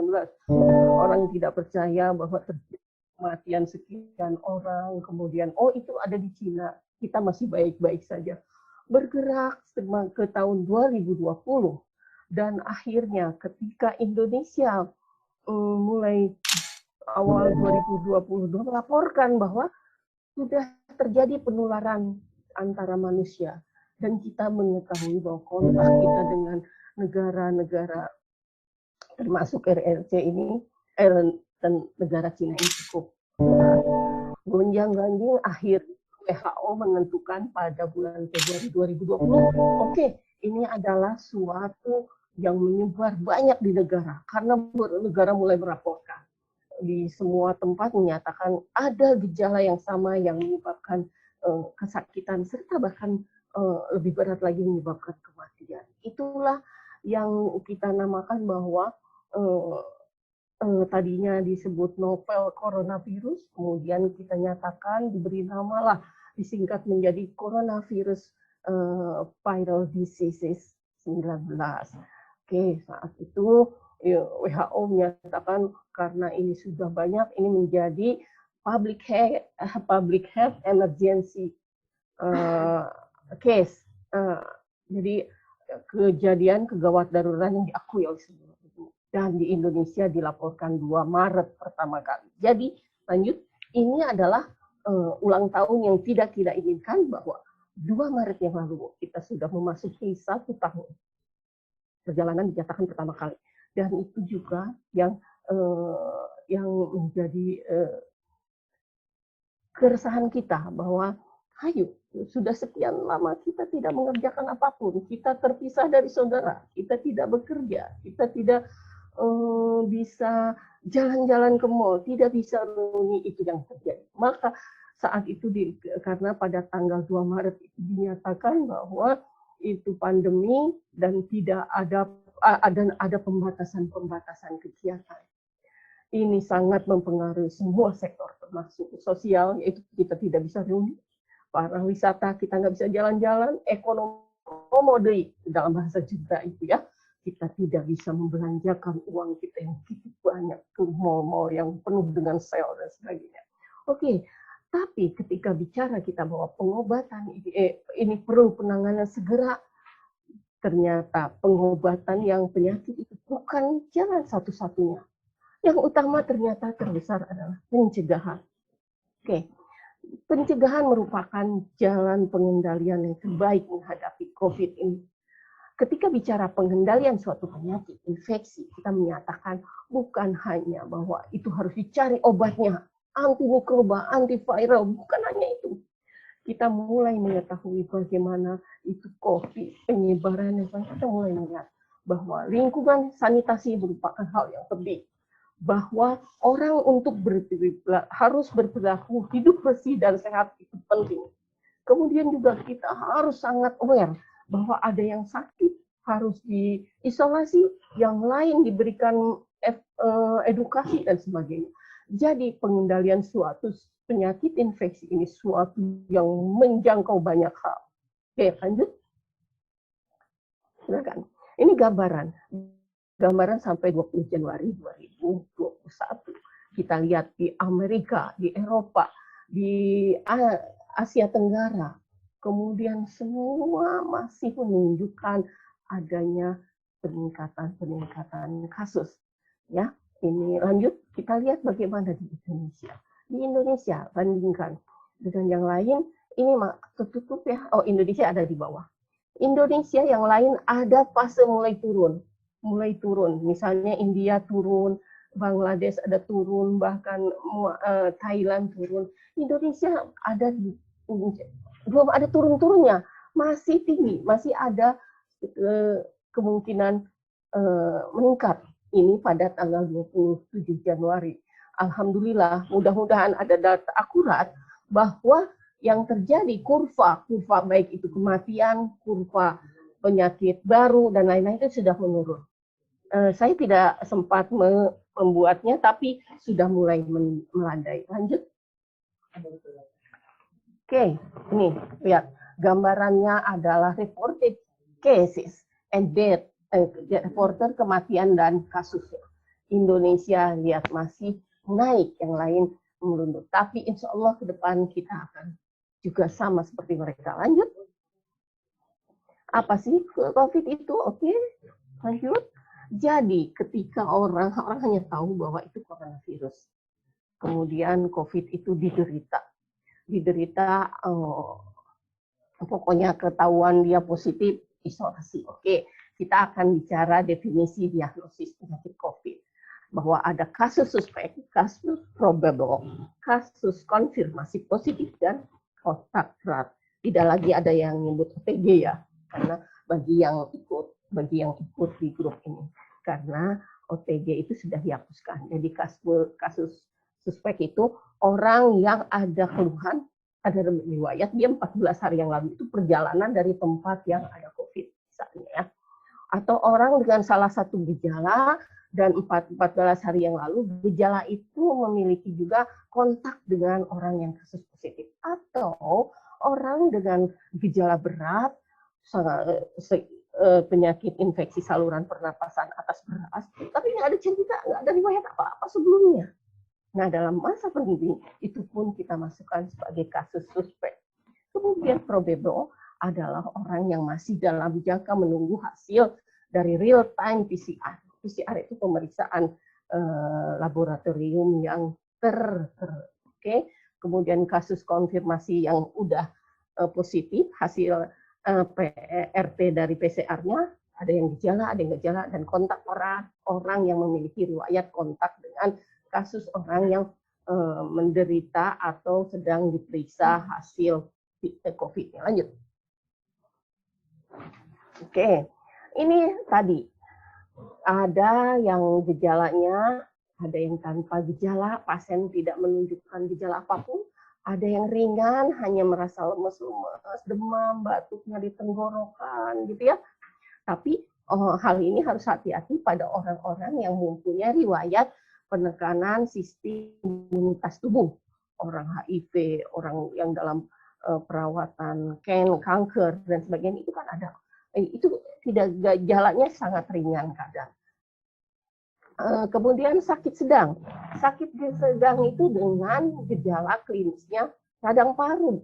Orang tidak percaya bahwa terjadi kematian sekian orang, kemudian itu ada di Cina, kita masih baik-baik saja. Bergerak ke tahun 2020, dan akhirnya ketika Indonesia mulai awal 2022 melaporkan bahwa sudah terjadi penularan antara manusia, dan kita mengetahui bahwa kontak kita dengan negara-negara termasuk RRC ini dan negara Cina ini cukup gonjang-ganjing. Akhir WHO menentukan pada bulan Februari 2020, oke, ini adalah suatu yang menyebar banyak di negara karena negara mulai melaporkan. Di semua tempat menyatakan ada gejala yang sama yang menyebabkan kesakitan serta bahkan lebih berat lagi menyebabkan kematian. Itulah yang kita namakan bahwa tadinya disebut novel coronavirus, kemudian kita nyatakan diberi nama lah, disingkat menjadi coronavirus viral diseases 19. Oke, saat itu WHO menyatakan karena ini sudah banyak, ini menjadi public health emergency case. Jadi kejadian kegawat darurat yang diakui oleh seluruh dunia. Dan di Indonesia dilaporkan 2 Maret pertama kali. Jadi lanjut, ini adalah ulang tahun yang tidak kita inginkan, bahwa 2 Maret yang lalu kita sudah memasuki 1 tahun perjalanan dinyatakan pertama kali. Dan itu juga yang menjadi keresahan kita, bahwa ayo, sudah sekian lama kita tidak mengerjakan apapun, kita terpisah dari saudara, kita tidak bekerja, kita tidak bisa jalan-jalan ke mall, tidak bisa reuni, itu yang terjadi. Maka saat itu karena pada tanggal 2 Maret itu dinyatakan bahwa itu pandemi dan tidak ada pembatasan kegiatan. Ini sangat mempengaruhi semua sektor, termasuk sosial, yaitu kita tidak bisa reuni, pariwisata kita nggak bisa jalan-jalan, ekonomi dalam bahasa juga itu ya, kita tidak bisa membelanjakan uang kita yang begitu banyak ke mall-mall yang penuh dengan sel dan sebagainya. Oke. Tapi ketika bicara kita bahwa pengobatan ini perlu penanganan segera, ternyata pengobatan yang penyakit itu bukan jalan satu-satunya. Yang utama ternyata terbesar adalah pencegahan. Oke, Pencegahan merupakan jalan pengendalian yang terbaik menghadapi COVID ini. Ketika bicara pengendalian suatu penyakit infeksi, kita menyatakan bukan hanya bahwa itu harus dicari obatnya, antimikroba, antiviral, bukan hanya itu. Kita mulai mengetahui bagaimana itu COVID, penyebarannya, kita mulai melihat bahwa lingkungan sanitasi merupakan hal yang penting. Bahwa orang untuk harus berperilaku hidup bersih dan sehat itu penting. Kemudian juga kita harus sangat aware bahwa ada yang sakit harus diisolasi, yang lain diberikan edukasi dan sebagainya. Jadi pengendalian suatu penyakit infeksi ini suatu yang menjangkau banyak hal. Oke, lanjut. Silakan. Ini gambaran sampai 20 Januari 2021. Kita lihat di Amerika, di Eropa, di Asia Tenggara, kemudian semua masih menunjukkan adanya peningkatan kasus. Ya, ini lanjut kita lihat bagaimana di Indonesia. Di Indonesia bandingkan dengan yang lain, ini tertutup ya. Oh, Indonesia ada di bawah. Indonesia yang lain ada fase mulai turun. Misalnya India turun, Bangladesh ada turun, bahkan Thailand turun. Indonesia ada belum ada turun-turunnya, masih tinggi, masih ada kemungkinan meningkat. Ini pada tanggal 27 Januari. Alhamdulillah, mudah-mudahan ada data akurat bahwa yang terjadi kurva baik itu kematian, kurva penyakit baru dan lain-lain itu sudah menurun. Saya tidak sempat membuatnya, tapi sudah mulai melandai. Lanjut. Oke, ini lihat gambarannya adalah reported cases and death, reporter kematian dan kasusnya. Indonesia lihat masih naik, yang lain melunjak. Tapi insya Allah ke depan kita akan juga sama seperti mereka. Lanjut. Apa sih COVID itu? Oke, lanjut. Jadi ketika orang hanya tahu bahwa itu coronavirus, kemudian COVID itu diderita, pokoknya ketahuan dia positif, isolasi. Oke, kita akan bicara definisi diagnosis penyakit COVID. Bahwa ada kasus suspek, kasus probable, kasus konfirmasi positif, dan kontak erat. Tidak lagi ada yang nyebut OTG ya, karena bagi yang ikut di grup ini, karena OTG itu sudah dihapuskan. Jadi kasus suspek itu orang yang ada keluhan, ada riwayat dia 14 hari yang lalu itu perjalanan dari tempat yang ada COVID misalnya ya. Atau orang dengan salah satu gejala dan 14 hari yang lalu gejala itu memiliki juga kontak dengan orang yang kasus positif, atau orang dengan gejala berat, penyakit infeksi saluran pernapasan atas beras, tapi nggak ada cerita, nggak ada riwayat apa-apa sebelumnya. Nah, dalam masa pandemi itu pun kita masukkan sebagai kasus suspek. Kemudian probable adalah orang yang masih dalam jangka menunggu hasil dari real time PCR. PCR itu pemeriksaan laboratorium yang oke. Kemudian kasus konfirmasi yang udah positif hasil RT dari PCR-nya, ada yang gejala, ada yang nggak gejala, dan kontak orang yang memiliki riwayat kontak dengan kasus orang yang menderita atau sedang diperiksa hasil COVID-nya. Lanjut. Oke, ini tadi ada yang gejalanya, ada yang tanpa gejala, pasien tidak menunjukkan gejala apapun, ada yang ringan, hanya merasa lemes-lemes, demam, batuknya di tenggorokan, gitu ya. Tapi hal ini harus hati-hati pada orang-orang yang mempunyai riwayat penekanan sistem imunitas tubuh, orang HIV, orang yang dalam perawatan kanker dan sebagainya, itu kan ada. Itu tidak gejalanya sangat ringan kadang. Kemudian sakit sedang. Sakit sedang itu dengan gejala klinisnya radang paru.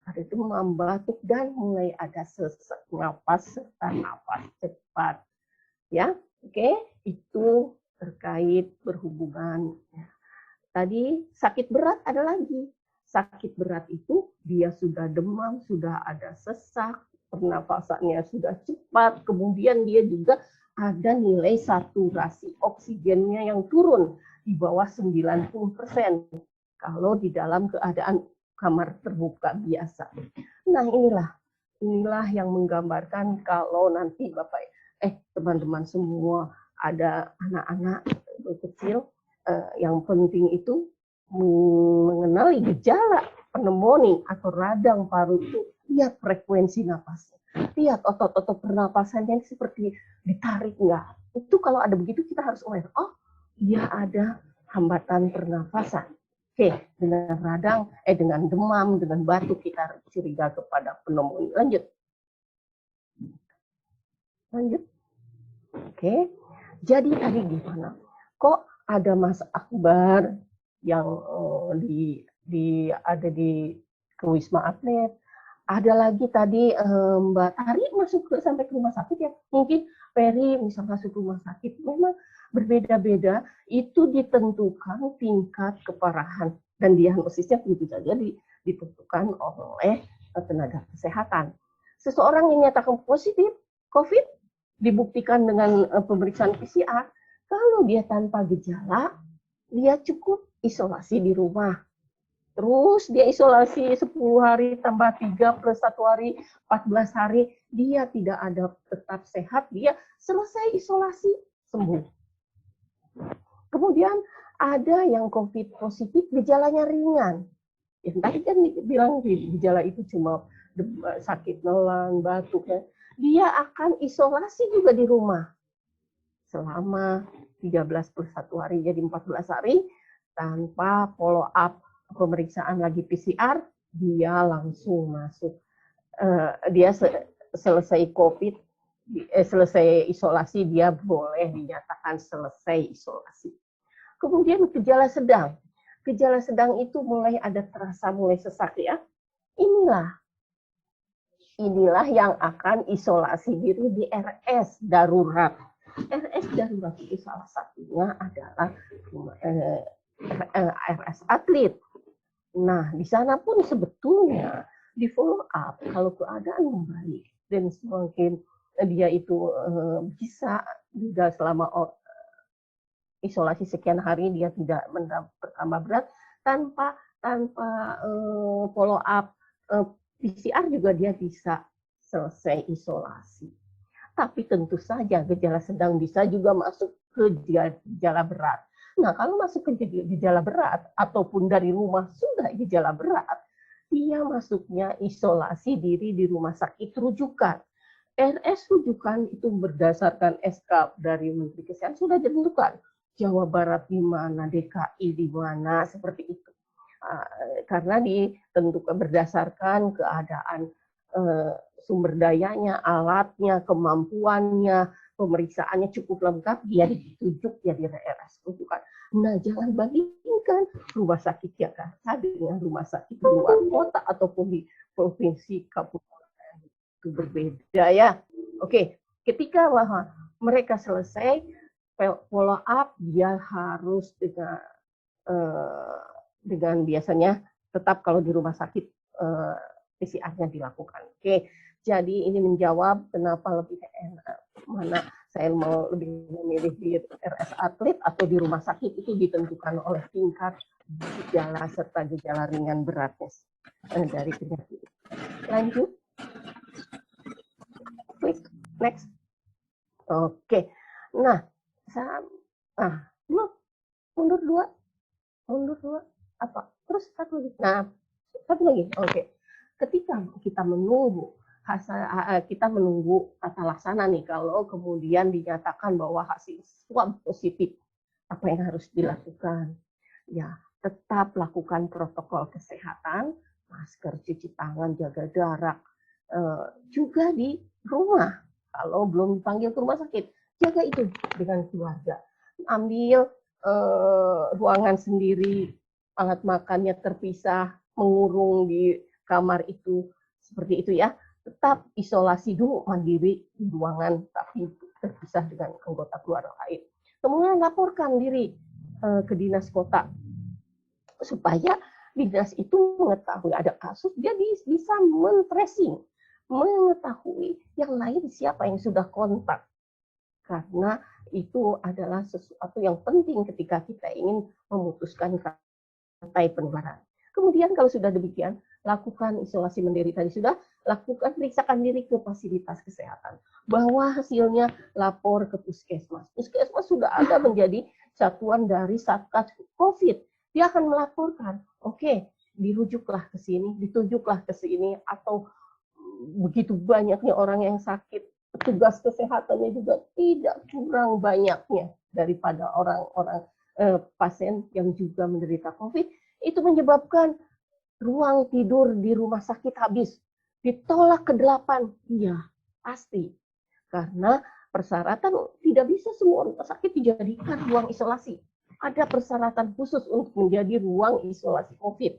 Ada demam, batuk, dan mulai ada sesak napas serta napas cepat. Ya, oke, itu terkait berhubungan. Tadi sakit berat ada lagi. sakit berat itu dia sudah demam, sudah ada sesak, pernapasannya sudah cepat, kemudian dia juga ada nilai saturasi oksigennya yang turun di bawah 90% kalau di dalam keadaan kamar terbuka biasa. Nah, inilah yang menggambarkan kalau nanti Bapak teman-teman semua ada anak-anak kecil, yang penting itu mengenali gejala pneumonia atau radang paru itu, lihat frekuensi napasnya, lihat otot-otot pernapasannya seperti ditarik nggak. Itu kalau ada begitu kita harus aware, oh dia ada hambatan pernapasan. Oke, dengan radang, dengan demam, dengan batuk kita curiga kepada pneumonia. Lanjut. Oke, jadi tadi gimana? Kok ada Mas Akbar yang ada di ke Wisma Atlet? Ada lagi tadi Mbak Tari masuk sampai ke rumah sakit ya? Mungkin Ferry bisa masuk rumah sakit. Memang berbeda-beda. Itu ditentukan tingkat keparahan dan diagnosisnya tentu saja ditentukan oleh tenaga kesehatan. Seseorang yang nyatakan positif COVID dibuktikan dengan pemeriksaan PCR. Kalau dia tanpa gejala, dia cukup isolasi di rumah. Terus dia isolasi 10 hari tambah 3 plus 1 hari, 14 hari, dia tidak ada tetap sehat, dia selesai isolasi, sembuh. Kemudian ada yang COVID positif, gejalanya ringan. Ya, tadi kan bilang gejala itu cuma sakit nelan, batuk ya. Dia akan isolasi juga di rumah selama 13 plus 1 hari, jadi 14 hari tanpa follow up pemeriksaan lagi PCR, dia langsung masuk. Dia selesai COVID, selesai isolasi, dia boleh dinyatakan selesai isolasi. Kemudian gejala sedang. Gejala sedang itu mulai ada terasa mulai sesak ya. Inilah yang akan isolasi diri di RS darurat. RS darurat itu salah satunya adalah RS Atlet. Nah, di sana pun sebetulnya di follow up kalau keadaan membaik dan semakin dia itu bisa juga selama isolasi sekian hari dia tidak bertambah berat tanpa follow up PCR juga dia bisa selesai isolasi. Tapi tentu saja gejala sedang bisa juga masuk ke gejala berat. Nah, kalau masuk ke gejala berat ataupun dari rumah sudah gejala berat, dia masuknya isolasi diri di rumah sakit rujukan. RS rujukan itu berdasarkan SK dari Menteri Kesehatan sudah ditentukan. Jawa Barat di mana, DKI di mana, seperti itu. Karena ditentukan berdasarkan keadaan sumber dayanya, alatnya, kemampuannya, pemeriksaannya cukup lengkap, dia ditunjuk jadi RS rujukan. Nah, jangan bandingkan rumah sakit Jakarta dengan rumah sakit di luar kota ataupun di provinsi kabupaten, itu berbeda ya. Oke, ketika mereka selesai follow up, dia harus dengan biasanya tetap kalau di rumah sakit PCR-nya dilakukan. Oke, jadi ini menjawab kenapa lebih enak mana saya mau lebih memilih di RS Atlet atau di rumah sakit itu ditentukan oleh tingkat gejala serta gejala ringan beratnya dari penyakit. Lanjut. Quick, next. Oke. Nah, mundur dua. Apa? Terus satu lagi. Nah, satu lagi. Oke. Ketika kita menunggu tata laksana nih, kalau kemudian dinyatakan bahwa hasil swab positif, apa yang harus dilakukan? Ya, tetap lakukan protokol kesehatan, masker, cuci tangan, jaga jarak. Juga di rumah, kalau belum dipanggil ke rumah sakit, jaga itu dengan keluarga. Ambil ruangan sendiri, alat makannya terpisah, mengurung di kamar itu, seperti itu ya. Tetap isolasi dulu mandiri di ruangan, tapi terpisah dengan anggota keluarga lain. Kemudian laporkan diri ke dinas kota supaya Dinas itu mengetahui ada kasus, dia bisa men-tracing, mengetahui yang lain siapa yang sudah kontak. Karena itu adalah sesuatu yang penting ketika kita ingin memutuskan rantai penularan. Kemudian kalau sudah demikian, lakukan isolasi mandiri tadi sudah, lakukan periksakan diri ke fasilitas kesehatan. Bahwa hasilnya lapor ke puskesmas. Puskesmas sudah ada menjadi satuan dari Satgas COVID. Dia akan melaporkan, oke, dirujuklah ke sini, ditunjuklah ke sini, atau begitu banyaknya orang yang sakit, petugas kesehatannya juga tidak kurang banyaknya daripada orang-orang pasien yang juga menderita COVID. Itu menyebabkan ruang tidur di rumah sakit habis. Ditolak ke 8. Iya, pasti. Karena persyaratan tidak bisa semua rumah sakit dijadikan ruang isolasi. Ada persyaratan khusus untuk menjadi ruang isolasi COVID.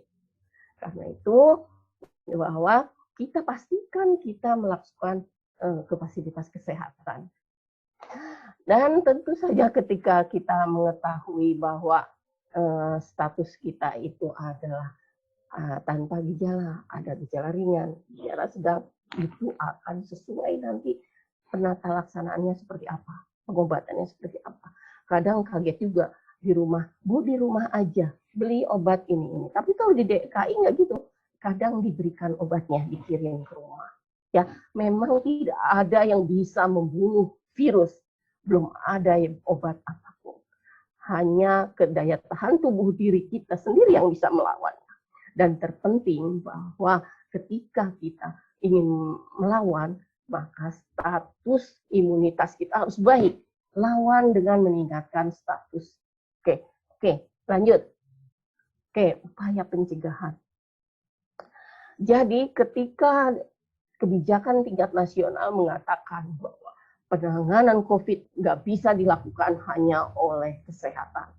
Karena itu, bahwa kita pastikan kita melakukan ke fasilitas kesehatan. Dan tentu saja ketika kita mengetahui bahwa status kita itu adalah tanpa gejala, ada gejala ringan, gejala sedang, itu akan sesuai nanti penata laksanaannya seperti apa, pengobatannya seperti apa. Kadang kaget juga di rumah, Bu di rumah aja, beli obat ini. Tapi kalau di DKI nggak gitu, kadang diberikan obatnya, dikirim ke rumah. Ya, memang tidak ada yang bisa membunuh virus, belum ada obat apapun. Hanya daya tahan tubuh diri kita sendiri yang bisa melawannya. Dan terpenting bahwa ketika kita ingin melawan, maka status imunitas kita harus baik. Lawan dengan meningkatkan status. Oke, lanjut. Oke, upaya pencegahan. Jadi ketika kebijakan tingkat nasional mengatakan bahwa penanganan COVID nggak bisa dilakukan hanya oleh kesehatan,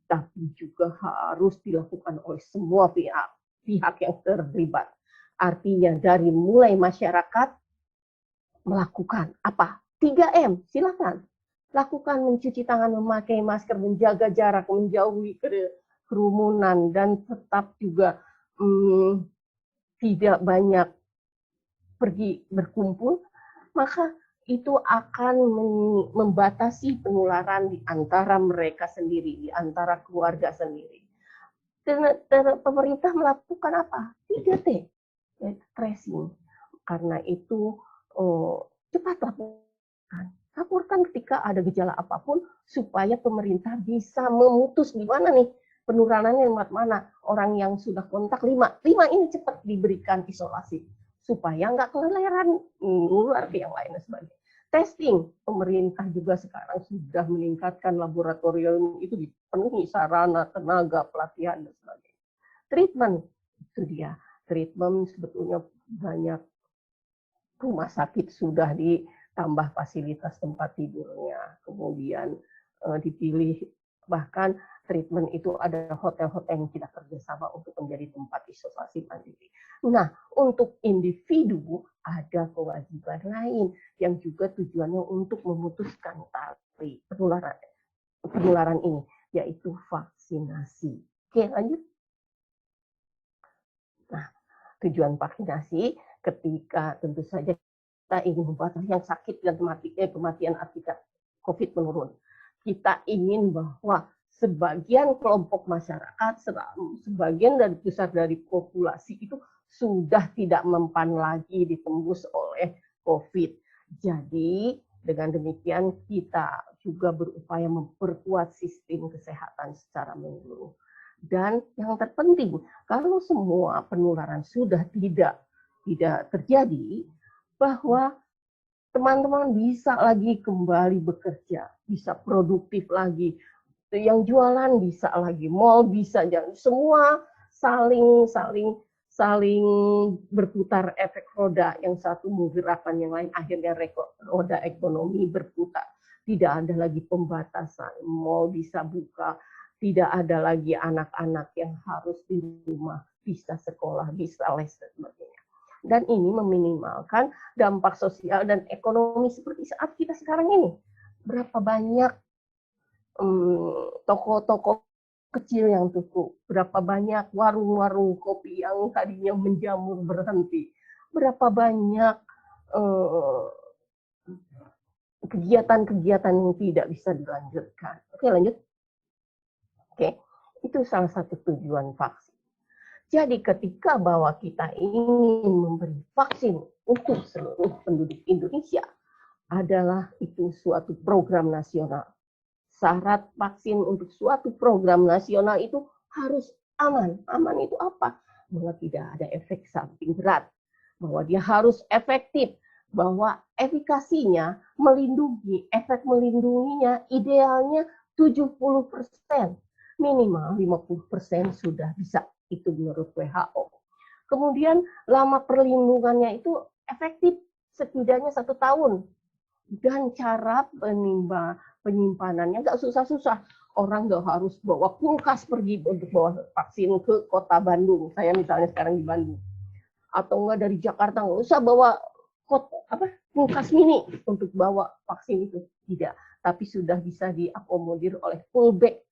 tapi juga harus dilakukan oleh semua pihak yang terlibat. Artinya dari mulai masyarakat melakukan apa? 3M, silakan. Lakukan mencuci tangan, memakai masker, menjaga jarak, menjauhi kerumunan, dan tetap juga tidak banyak pergi berkumpul, maka itu akan membatasi penularan di antara mereka sendiri, di antara keluarga sendiri. Pemerintah melakukan apa? 3T, tracing. Karena itu cepat laporkan ketika ada gejala apapun, supaya pemerintah bisa memutus di mana nih penularannya, mana orang yang sudah kontak 5 ini cepat diberikan isolasi supaya nggak keleleran nular ke yang lain dan sebagainya. Testing, pemerintah juga sekarang sudah meningkatkan laboratorium, itu dipenuhi sarana, tenaga, pelatihan dan sebagainya. Treatment, itu dia. Treatment sebetulnya banyak rumah sakit sudah ditambah fasilitas tempat tidurnya, kemudian dipilih bahkan treatment itu ada hotel-hotel yang kita kerjasama untuk menjadi tempat isolasi mandiri. Nah, untuk individu ada kewajiban lain yang juga tujuannya untuk memutuskan tali penularan ini, yaitu vaksinasi. Oke, lanjut. Nah, tujuan vaksinasi ketika tentu saja kita ingin membuat yang sakit dan kematian akibat COVID menurun. Kita ingin bahwa sebagian kelompok masyarakat, sebagian dari besar dari populasi itu sudah tidak mempan lagi ditembus oleh COVID. Jadi dengan demikian kita juga berupaya memperkuat sistem kesehatan secara menyeluruh. Dan yang terpenting, kalau semua penularan sudah tidak terjadi, bahwa teman-teman bisa lagi kembali bekerja, bisa produktif lagi, yang jualan bisa lagi, mall bisa, semua saling berputar efek roda, yang satu menggerakkan yang lain, akhirnya roda ekonomi berputar. Tidak ada lagi pembatasan, mall bisa buka, tidak ada lagi anak-anak yang harus di rumah, bisa sekolah, bisa les dan sebagainya. Dan ini meminimalkan dampak sosial dan ekonomi seperti saat kita sekarang ini. Berapa banyak toko-toko kecil yang tutup, berapa banyak warung-warung kopi yang tadinya menjamur berhenti, berapa banyak kegiatan-kegiatan yang tidak bisa dilanjutkan. Oke, lanjut. Oke, itu salah satu tujuan vaksin. Jadi ketika bahwa kita ingin memberi vaksin untuk seluruh penduduk Indonesia, adalah itu suatu program nasional. Syarat vaksin untuk suatu program nasional itu harus aman. Aman itu apa? Bahwa tidak ada efek samping berat. Bahwa dia harus efektif. Bahwa efikasinya melindungi, efek melindunginya idealnya 70%. Minimal 50% sudah bisa. Itu menurut WHO. Kemudian lama perlindungannya itu efektif setidaknya 1 tahun. Dan cara penyimpanannya nggak susah-susah. Orang nggak harus bawa kulkas pergi untuk bawa vaksin ke kota Bandung. Saya misalnya sekarang di Bandung. Atau nggak dari Jakarta, nggak usah bawa kulkas mini untuk bawa vaksin itu. Tidak. Tapi sudah bisa diakomodir oleh full bag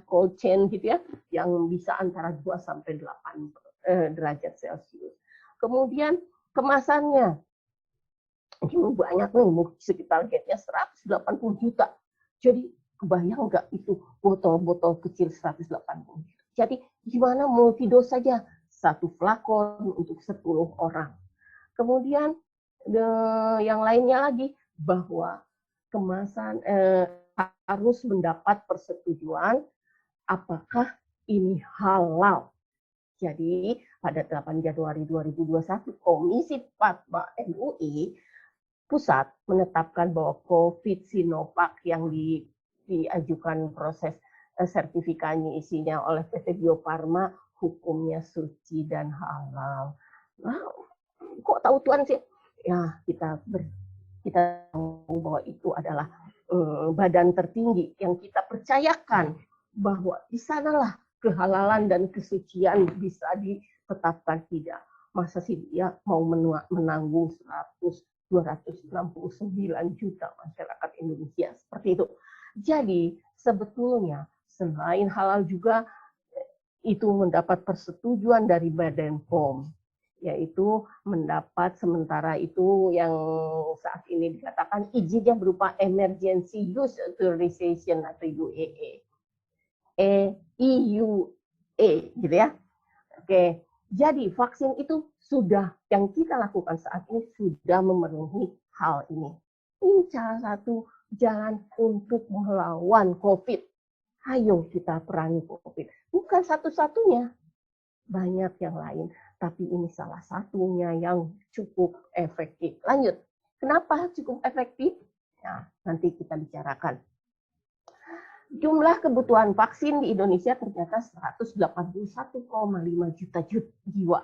cold chain gitu ya, yang bisa antara 2 sampai 8 derajat Celcius. Kemudian kemasannya banyak nih, sekitar harganya 180 juta. Jadi kebayang nggak itu botol-botol kecil 180 juta. Jadi gimana multidos saja, 1 flakon untuk 10 orang. Kemudian yang lainnya lagi bahwa kemasan harus mendapat persetujuan apakah ini halal. Jadi pada 8 Januari 2021 Komisi Fatwa MUI Pusat menetapkan bahwa COVID Sinovac yang diajukan proses sertifikatnya isinya oleh PT Bio Farma hukumnya suci dan halal. Nah, kok tahu Tuhan sih? Ya kita tahu bahwa itu adalah badan tertinggi yang kita percayakan bahwa di sanalah kehalalan dan kesucian bisa ditetapkan. Tidak. Masa sih dia mau menanggung 269 juta masyarakat Indonesia seperti itu. Jadi sebetulnya selain halal juga itu mendapat persetujuan dari Badan POM, yaitu mendapat sementara itu yang saat ini dikatakan izinnya berupa Emergency Use Authorization atau UEA. EUA gitu ya. Oke. Jadi vaksin itu sudah yang kita lakukan saat ini sudah memenuhi hal ini. Ini salah satu jalan untuk melawan COVID. Ayo kita perangi COVID. Bukan satu-satunya, banyak yang lain. Tapi ini salah satunya yang cukup efektif. Lanjut. Kenapa cukup efektif? Nah, nanti kita bicarakan. Jumlah kebutuhan vaksin di Indonesia ternyata 181,5 juta jiwa.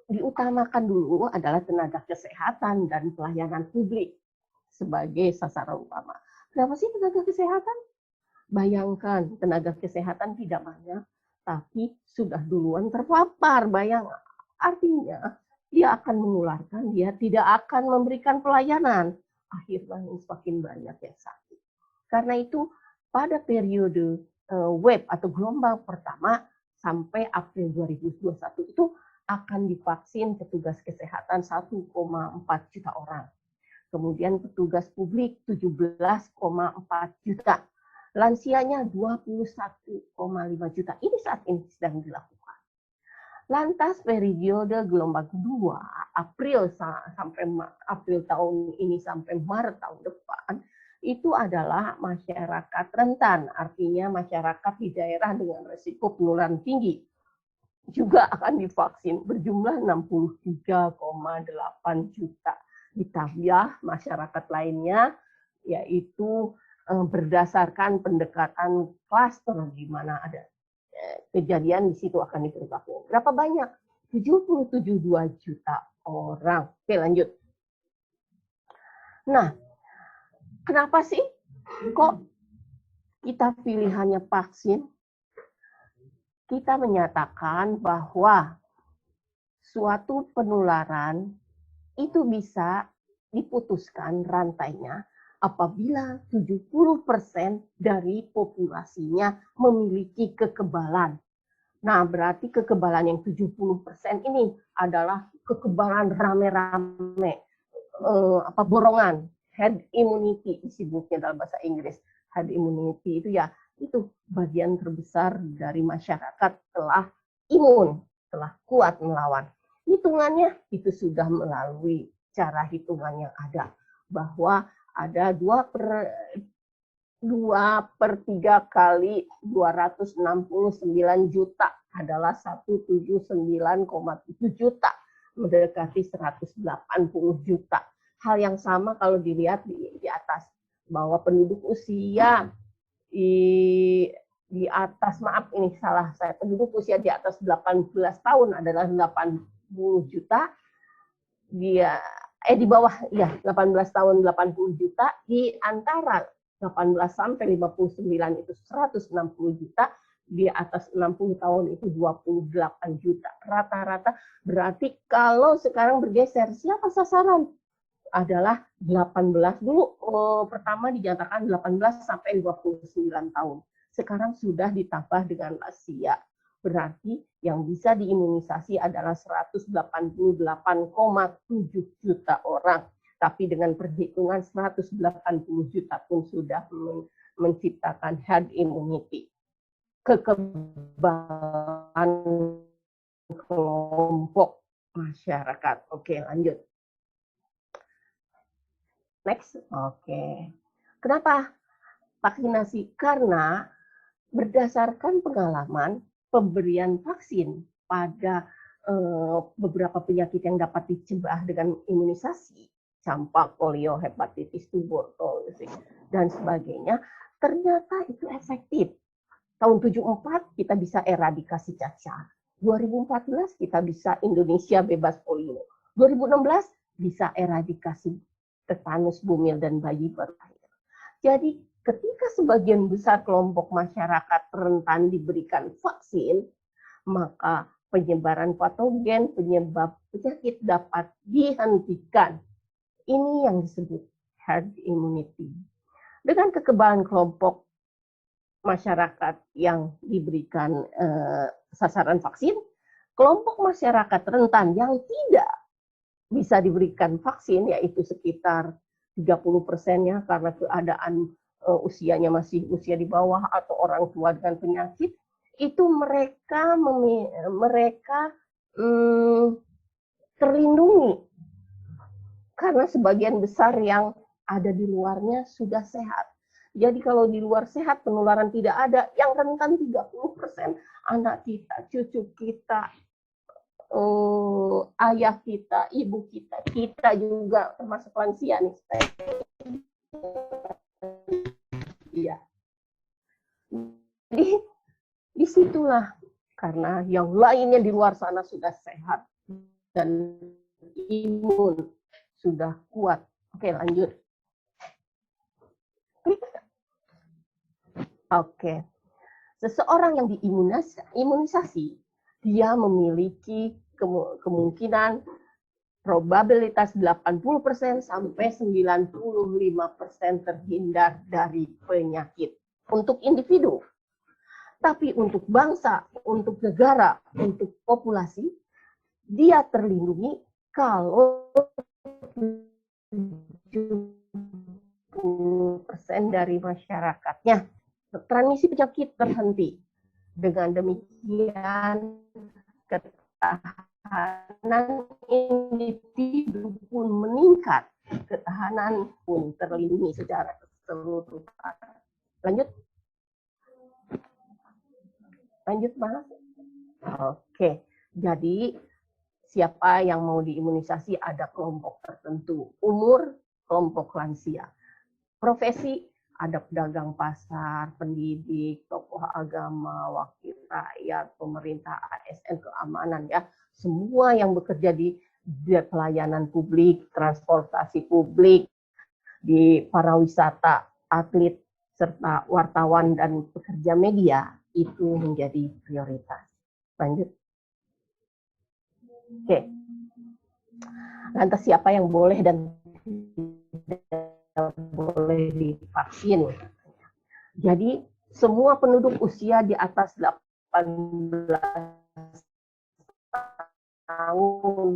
Diutamakan dulu adalah tenaga kesehatan dan pelayanan publik sebagai sasaran utama. Kenapa sih tenaga kesehatan? Bayangkan tenaga kesehatan tidak banyak, tapi sudah duluan terpapar. Artinya dia akan menularkan, dia tidak akan memberikan pelayanan. Akhirnya semakin banyak yang sakit. Karena itu pada periode wave atau gelombang pertama sampai April 2021 itu akan divaksin petugas kesehatan 1,4 juta orang. Kemudian petugas publik 17,4 juta. Lansianya 21,5 juta. Ini saat ini sedang dilakukan. Lantas periode gelombang kedua, April tahun ini sampai Maret tahun depan, itu adalah masyarakat rentan, artinya masyarakat di daerah dengan risiko penularan tinggi juga akan divaksin berjumlah 63,8 juta. Ditambah masyarakat lainnya, yaitu berdasarkan pendekatan klaster di mana ada kejadian di situ akan diberlakukan. Berapa banyak? 77,2 juta orang. Oke, lanjut. Nah, kenapa sih kok kita pilihannya vaksin? Kita menyatakan bahwa suatu penularan itu bisa diputuskan rantainya apabila 70% dari populasinya memiliki kekebalan. Nah, berarti kekebalan yang 70% ini adalah kekebalan rame-rame, borongan, herd immunity disebutnya dalam bahasa Inggris. Herd immunity itu ya, itu bagian terbesar dari masyarakat telah imun, telah kuat melawan. Hitungannya itu sudah melalui cara hitungan yang ada, bahwa ada 2/3 kali 269 juta adalah 179,7 juta, mendekati 180 juta. Hal yang sama kalau dilihat di atas, bahwa penduduk usia di atas, maaf ini salah saya, penduduk usia di atas 18 tahun adalah 80 juta, di bawah ya 18 tahun 80 juta, di antara 18 sampai 59 itu 160 juta, di atas 60 tahun itu 28 juta. Rata-rata berarti kalau sekarang bergeser, siapa sasaran? Adalah 18 dulu, pertama dinyatakan 18 sampai 29 tahun. Sekarang sudah ditambah dengan lansia. Berarti yang bisa diimunisasi adalah 188,7 juta orang. Tapi dengan perhitungan 180 juta pun sudah menciptakan herd immunity. Kekebalan kelompok masyarakat. Oke, lanjut. Next. Oke. Kenapa vaksinasi? Karena berdasarkan pengalaman pemberian vaksin pada beberapa penyakit yang dapat dicegah dengan imunisasi, campak, polio, hepatitis, tuberkulosis, dan sebagainya, ternyata itu efektif. Tahun 74 kita bisa eradikasi cacar. 2014 kita bisa Indonesia bebas polio. 2016 bisa eradikasi tetanus, bumil, dan bayi baru lahir. Jadi ketika sebagian besar kelompok masyarakat rentan diberikan vaksin, maka penyebaran patogen, penyebab penyakit dapat dihentikan. Ini yang disebut herd immunity. Dengan kekebalan kelompok masyarakat yang diberikan sasaran vaksin, kelompok masyarakat rentan yang tidak bisa diberikan vaksin, yaitu sekitar 30%-nya karena keadaan usianya masih usia di bawah atau orang tua dengan penyakit, itu mereka terlindungi karena sebagian besar yang ada di luarnya sudah sehat. Jadi kalau di luar sehat, penularan tidak ada, yang rentan 30%, anak kita, cucu kita, ayah kita, ibu kita, kita juga termasuk lansia nih. Iya. Jadi disitulah karena yang lainnya di luar sana sudah sehat dan imun, sudah kuat. Oke, lanjut. Oke. Seseorang yang diimunisasi, dia memiliki kemungkinan probabilitas 80% sampai 95% terhindar dari penyakit untuk individu. Tapi untuk bangsa, untuk negara, untuk populasi, dia terlindungi kalau 70% dari masyarakatnya transmisi penyakit terhenti. Dengan demikian, ketahanan individu pun meningkat, ketahanan pun terlindungi secara keseluruhan. Lanjut. Lanjut, Mas. Oke, jadi siapa yang mau diimunisasi ada kelompok tertentu. Umur, kelompok lansia. Profesi, ada pedagang pasar, pendidik, tokoh agama, wakil rakyat, pemerintah, ASN, keamanan, ya. Semua yang bekerja di pelayanan publik, transportasi publik, di pariwisata, atlet, serta wartawan dan pekerja media, itu menjadi prioritas. Lanjut. Oke. Lantas siapa yang boleh dan tidak tidak boleh divaksin. Jadi semua penduduk usia di atas 18 tahun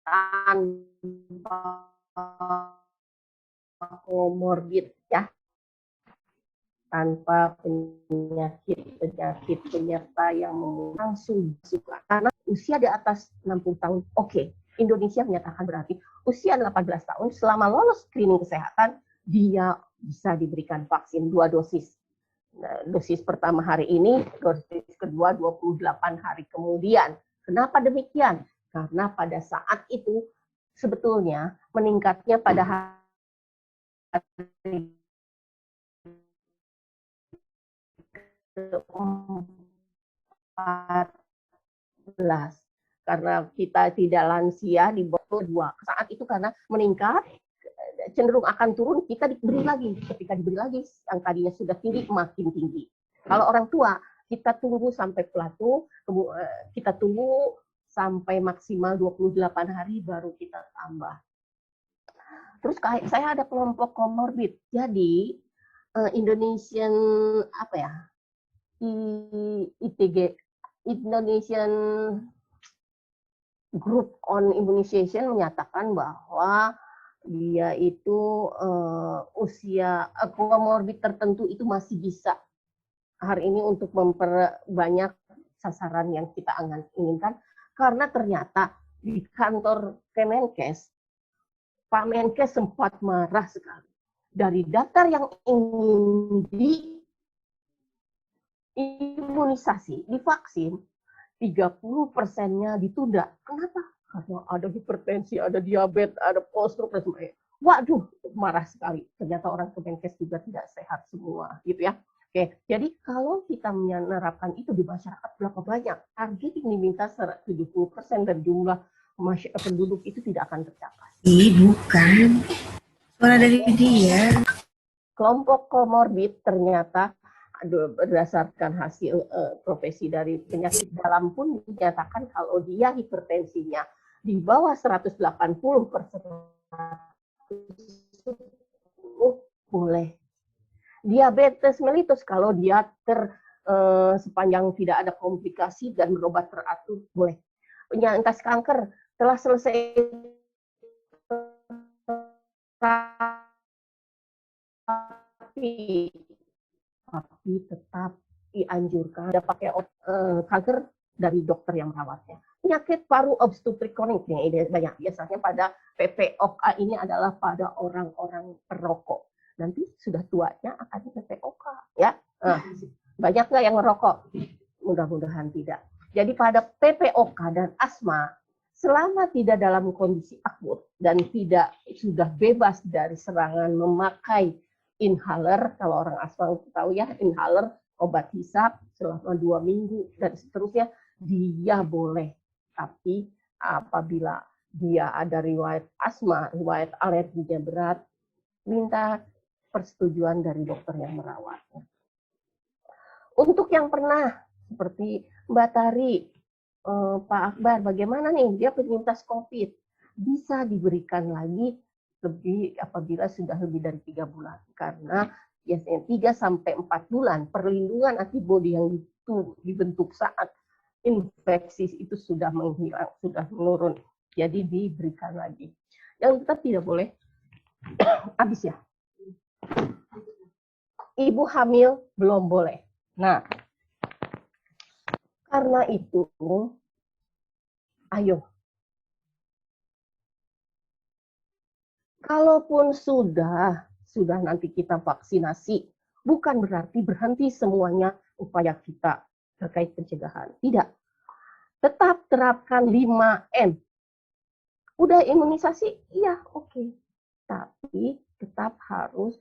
tanpa komorbid ya, tanpa penyakit penyerta yang langsung suka. Karena usia di atas 60 tahun, oke. Indonesia menyatakan berarti usia 18 tahun selama lolos screening kesehatan, dia bisa diberikan vaksin 2 dosis. Nah, dosis pertama hari ini, dosis kedua 28 hari kemudian. Kenapa demikian? Karena pada saat itu sebetulnya meningkatnya pada hari ke-14 karena kita tidak lansia di bawah 2. Saat itu karena meningkat cenderung akan turun, kita diberi lagi. Ketika diberi lagi yang tadinya sudah tinggi makin tinggi. Kalau orang tua kita tunggu sampai plateau, kita tunggu sampai maksimal 28 hari baru kita tambah. Terus saya ada kelompok komorbid. Jadi Indonesian apa ya? ITG, Indonesian Group on Immunization menyatakan bahwa dia itu usia komorbid tertentu itu masih bisa hari ini untuk memperbanyak sasaran yang kita inginkan, karena ternyata di kantor Kemenkes, Pak Menkes sempat marah sekali. Dari daftar yang ingin diimunisasi, divaksin, 30%-nya ditunda. Kenapa? Karena ada hipertensi, ada diabetes, ada post-stroke, dan sebagainya. Waduh, marah sekali. Ternyata orang Kemenkes juga tidak sehat semua, gitu ya. Oke, jadi kalau kita menerapkan itu di masyarakat berapa banyak? Target yang diminta 70% dan jumlah penduduk itu tidak akan tercapai. Bukan. Suara dari dia. Kelompok komorbid ternyata berdasarkan hasil profesi dari penyakit dalam pun dinyatakan kalau dia hipertensinya di bawah 180 per 110 boleh. Diabetes mellitus kalau dia sepanjang tidak ada komplikasi dan berobat teratur boleh. Penyintas kanker telah selesai tapi tetap dianjurkan ada pakai kanker dari dokter yang merawatnya. Penyakit paru obstruktif kronik ini banyak biasanya pada PPOK ini adalah pada orang-orang perokok. Nanti sudah tuanya akan PPOK ya. Banyak nggak yang merokok? Mudah-mudahan tidak. Jadi pada PPOK dan asma selama tidak dalam kondisi akut dan tidak sudah bebas dari serangan memakai inhaler, kalau orang asma tahu ya, inhaler, obat hisap selama 2 minggu dan seterusnya, dia boleh. Tapi apabila dia ada riwayat asma, riwayat alerginya berat, minta persetujuan dari dokter yang merawatnya. Untuk yang pernah seperti Mbak Tari, Pak Akbar, bagaimana nih dia penyintas COVID, bisa diberikan lagi lebih apabila sudah lebih dari 3 bulan, karena biasanya 3-4 bulan perlindungan antibodi yang dibentuk saat infeksi itu sudah menghilang, sudah menurun, jadi diberikan lagi. Yang tetap tidak boleh habis ya, ibu hamil belum boleh. Nah, karena itu ayo, kalaupun sudah nanti kita vaksinasi, bukan berarti berhenti semuanya upaya kita terkait pencegahan. Tidak. Tetap terapkan 5M. Udah imunisasi? Iya, oke. Tapi tetap harus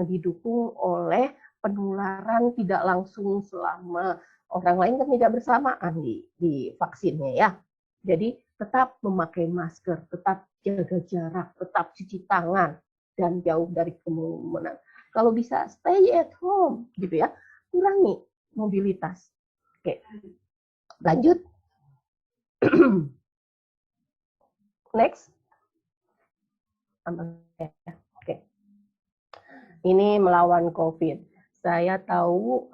didukung oleh penularan tidak langsung selama orang lain kan tidak bersamaan di vaksinnya ya. Jadi tetap memakai masker, tetap jaga jarak, tetap cuci tangan, dan jauh dari kerumunan. Kalau bisa stay at home, gitu ya. Kurangi mobilitas. Oke, lanjut. Next. Oke. Ini melawan COVID. Saya tahu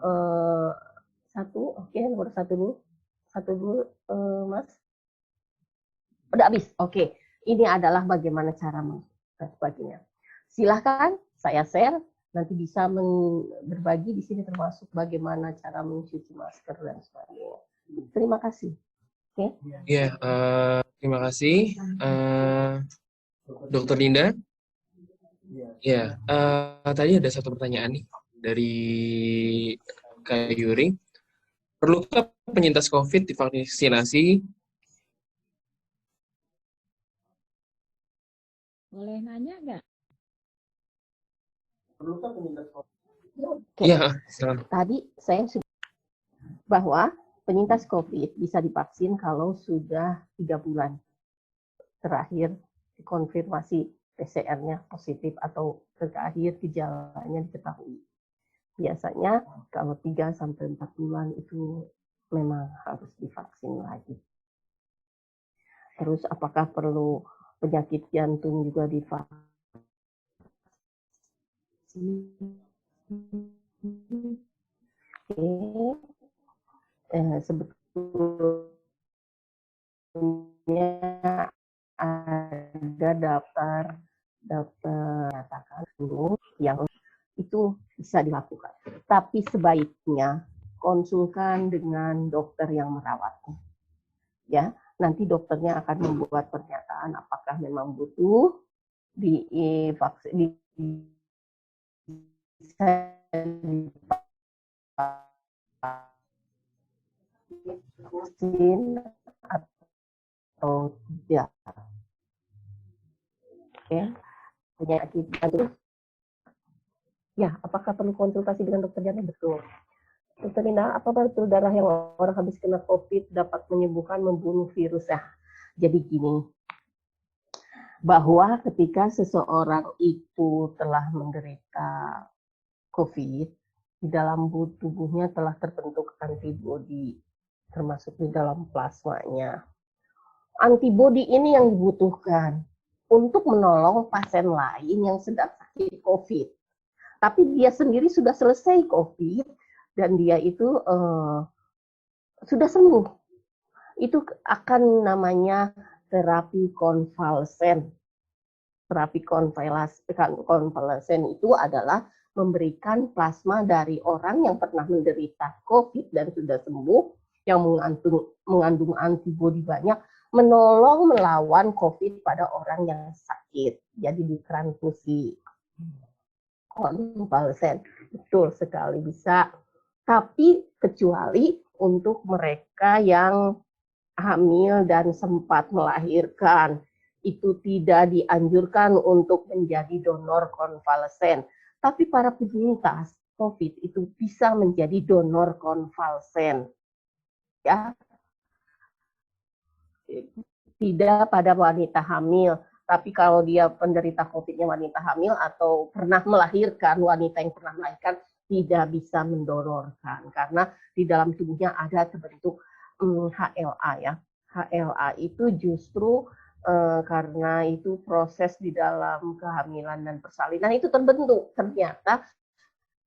nomor satu dulu, Mas. Udah habis. Oke. Ini adalah bagaimana cara dan sebagainya. Silahkan saya share. Nanti bisa berbagi di sini termasuk bagaimana cara mencuci masker dan sebagainya. Terima kasih. Oke. Ya, terima kasih, Dokter Dinda. Ya, tadi ada satu pertanyaan nih dari Kak Yuri. Perlukah penyintas COVID divaksinasi? Boleh nanya nggak? Perlukah penyintas COVID? Iya, silakan. Tadi saya sudah bahwa penyintas COVID bisa divaksin kalau sudah 3 bulan terakhir dikonfirmasi PCR-nya positif atau terakhir gejalanya diketahui. Biasanya kalau 3-4 bulan itu memang harus divaksin lagi. Terus apakah perlu penyakit jantung juga divaksin? Sebetulnya ada daftar katakan dulu yang itu bisa dilakukan. Tapi sebaiknya konsulkan dengan dokter yang merawatnya. Ya, nanti dokternya akan membuat pernyataan apakah memang butuh divaksin atau tidak. Oke. Penyakit jantung. Ya, apakah perlu konsultasi dengan dokter jantung? Betul. Dokter Linda, apa betul darah yang orang habis kena COVID dapat menyembuhkan, membunuh virus? Ya, jadi gini, bahwa ketika seseorang itu telah menderita COVID, di dalam tubuhnya telah terbentuk antibodi, termasuk di dalam plasmanya. Antibodi ini yang dibutuhkan untuk menolong pasien lain yang sedang sakit COVID. Tapi dia sendiri sudah selesai COVID, dan dia itu sudah sembuh. Itu akan namanya terapi konvalesen. Terapi konvalesen itu adalah memberikan plasma dari orang yang pernah menderita COVID dan sudah sembuh, yang mengandung antibodi banyak, menolong melawan COVID pada orang yang sakit. Jadi ditransfusi konvalesen. Betul sekali bisa. Tapi kecuali untuk mereka yang hamil dan sempat melahirkan, itu tidak dianjurkan untuk menjadi donor konvalesen. Tapi para penyintas COVID itu bisa menjadi donor konvalesen. Ya. Tidak pada wanita hamil, tapi kalau dia penderita COVID-nya wanita hamil atau pernah melahirkan, wanita yang pernah melahirkan tidak bisa mendonorkan karena di dalam tubuhnya ada terbentuk HLA ya. HLA itu justru karena itu proses di dalam kehamilan dan persalinan itu terbentuk. Ternyata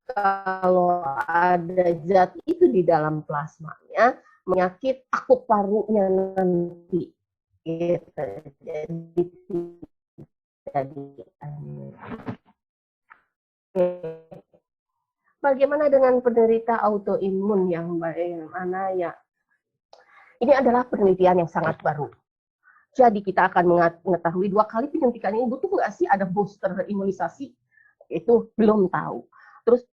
kalau ada zat itu di dalam plasmanya, penyakit akut parunya nanti. Gitu. Jadi bagaimana dengan penderita autoimun yang bagaimana ya? Ini adalah penelitian yang sangat baru. Jadi kita akan mengetahui 2 kali penyuntikan ini butuh nggak sih ada booster imunisasi? Itu belum tahu. Terus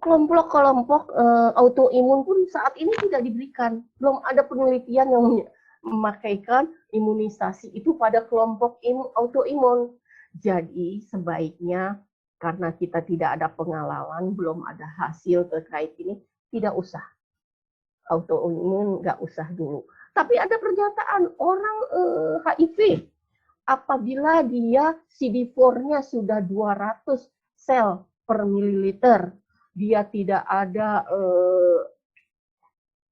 kelompok-kelompok autoimun pun saat ini tidak diberikan. Belum ada penelitian yang memakaikan imunisasi itu pada kelompok autoimun. Jadi sebaiknya karena kita tidak ada pengalaman, belum ada hasil terkait ini, tidak usah. Autoimun nggak usah dulu. Tapi ada pernyataan orang HIV, apabila dia CD4-nya sudah 200 sel per mililiter, dia tidak ada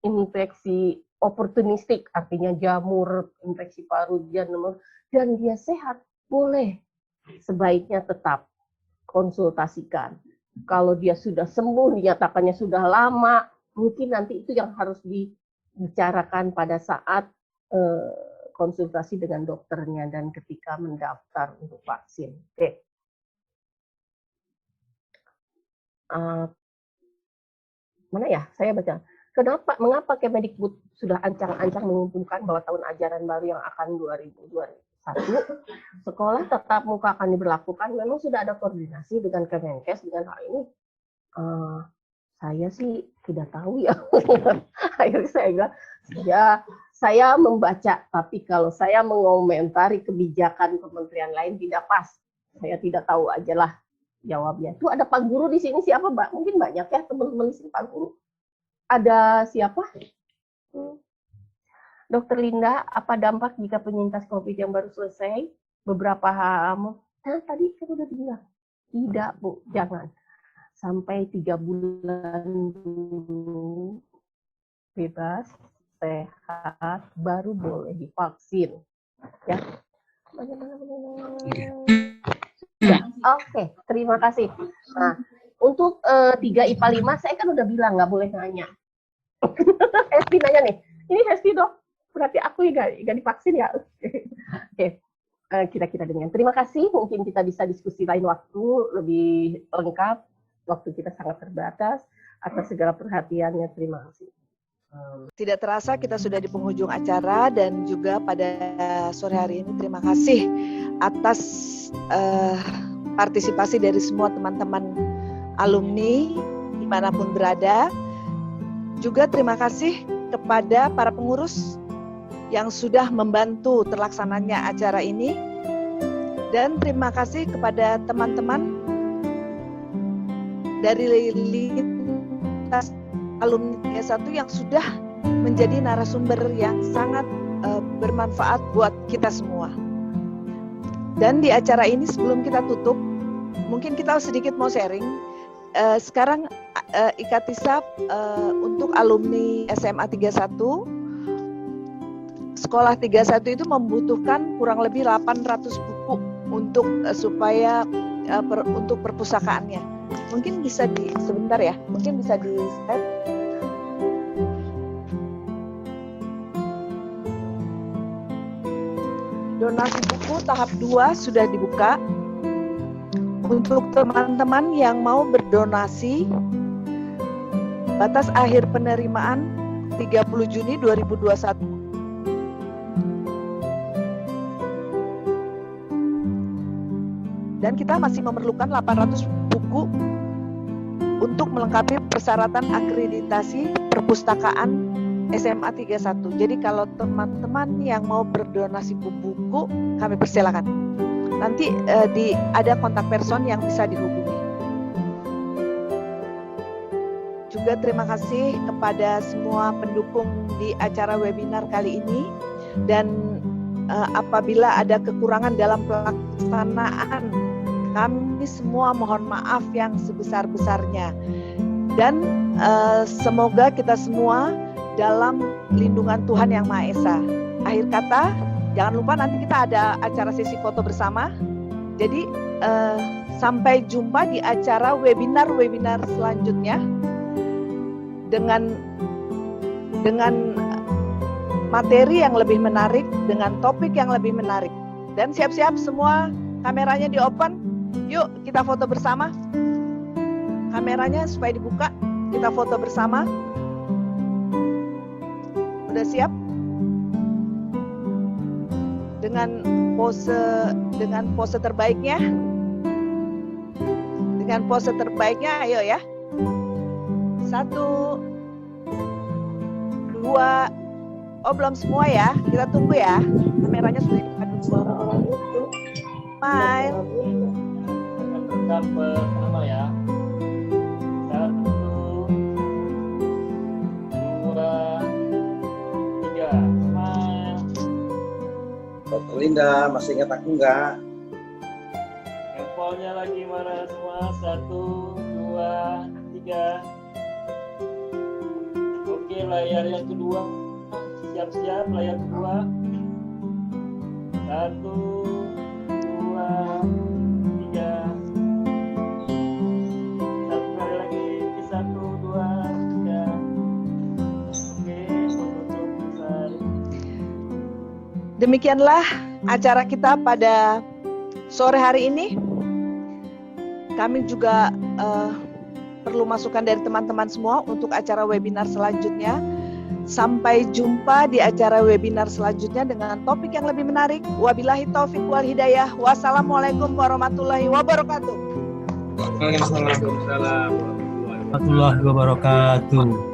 infeksi oportunistik, artinya jamur, infeksi paru, dan dia sehat, boleh. Sebaiknya tetap konsultasikan. Kalau dia sudah sembuh, dinyatakannya sudah lama, mungkin nanti itu yang harus dibicarakan pada saat konsultasi dengan dokternya dan ketika mendaftar untuk vaksin. Oke. Mana ya? Saya baca. Mengapa Kemdikbud sudah ancang-ancang mengumumkan bahwa tahun ajaran baru yang akan 2021 sekolah tatap muka akan diberlakukan? Memang sudah ada koordinasi dengan Kemenkes dengan hal ini. Saya sih tidak tahu ya. Akhirnya saya bilang, saya membaca, tapi kalau saya mengomentari kebijakan kementerian lain tidak pas. Saya tidak tahu aja lah jawabnya. Itu ada Pak Guru di sini, siapa Mbak? Mungkin banyak ya teman-teman di sini Pak Guru. Ada siapa? Dokter Linda, apa dampak jika penyintas COVID yang baru selesai beberapa hari? Tadi kan udah bilang. Tidak Bu, jangan. Sampai 3 bulan dulu bebas, sehat, baru boleh divaksin. Ya. Ya, oke, terima kasih. Nah, untuk 3 IPA 5, saya kan udah bilang nggak boleh nanya. Hesti nanya nih, ini Hesti dok, berarti aku nggak divaksin ya? Oke, kira-kira dengan terima kasih, mungkin kita bisa diskusi lain waktu, lebih lengkap, waktu kita sangat terbatas, atas segala perhatiannya, terima kasih. Tidak terasa kita sudah di penghujung acara dan juga pada sore hari ini terima kasih atas partisipasi dari semua teman-teman alumni dimanapun berada. Juga terima kasih kepada para pengurus yang sudah membantu terlaksananya acara ini. Dan terima kasih kepada teman-teman dari lintas alumni 31 yang sudah menjadi narasumber yang sangat bermanfaat buat kita semua. Dan di acara ini sebelum kita tutup, mungkin kita sedikit mau sharing. Sekarang Ikatisab untuk alumni SMA 31, sekolah 31 itu membutuhkan kurang lebih 800 buku untuk supaya untuk perpustakaannya. Mungkin bisa sebentar ya, mungkin bisa di step. Donasi buku tahap 2 sudah dibuka. Untuk teman-teman yang mau berdonasi, batas akhir penerimaan 30 Juni 2021. Dan kita masih memerlukan 800 buku untuk melengkapi persyaratan akreditasi perpustakaan SMA 31. Jadi kalau teman-teman yang mau berdonasi buku, kami persilakan. Nanti ada kontak person yang bisa dihubungi. Juga terima kasih kepada semua pendukung di acara webinar kali ini. Dan apabila ada kekurangan dalam pelaksanaan, kami semua mohon maaf yang sebesar-besarnya. Dan semoga kita semua dalam lindungan Tuhan Yang Maha Esa. Akhir kata, jangan lupa nanti kita ada acara sesi foto bersama. Jadi sampai jumpa di acara webinar selanjutnya dengan materi yang lebih menarik, dengan topik yang lebih menarik. Dan siap-siap semua kameranya di open. Yuk kita foto bersama. Kameranya supaya dibuka, kita foto bersama. Udah siap? Dengan pose terbaiknya, ayo ya. 1, 2, belum semua ya, kita tunggu ya, kameranya sudah dibuka dulu. Smile. Tetap pertama ya. 1, 2, 3, smile. Dokter Linda, masih ingat aku nggak? Handphonenya lagi mana semua? 1, 2, 3. Oke, layar yang kedua. Siap-siap layar kedua. 1, 2, 3. Demikianlah acara kita pada sore hari ini. Kami juga perlu masukan dari teman-teman semua untuk acara webinar selanjutnya. Sampai jumpa di acara webinar selanjutnya dengan topik yang lebih menarik. Wabillahi taufik wal hidayah. Wassalamualaikum warahmatullahi wabarakatuh. Waalaikumsalam warahmatullahi warahmatullahi wabarakatuh.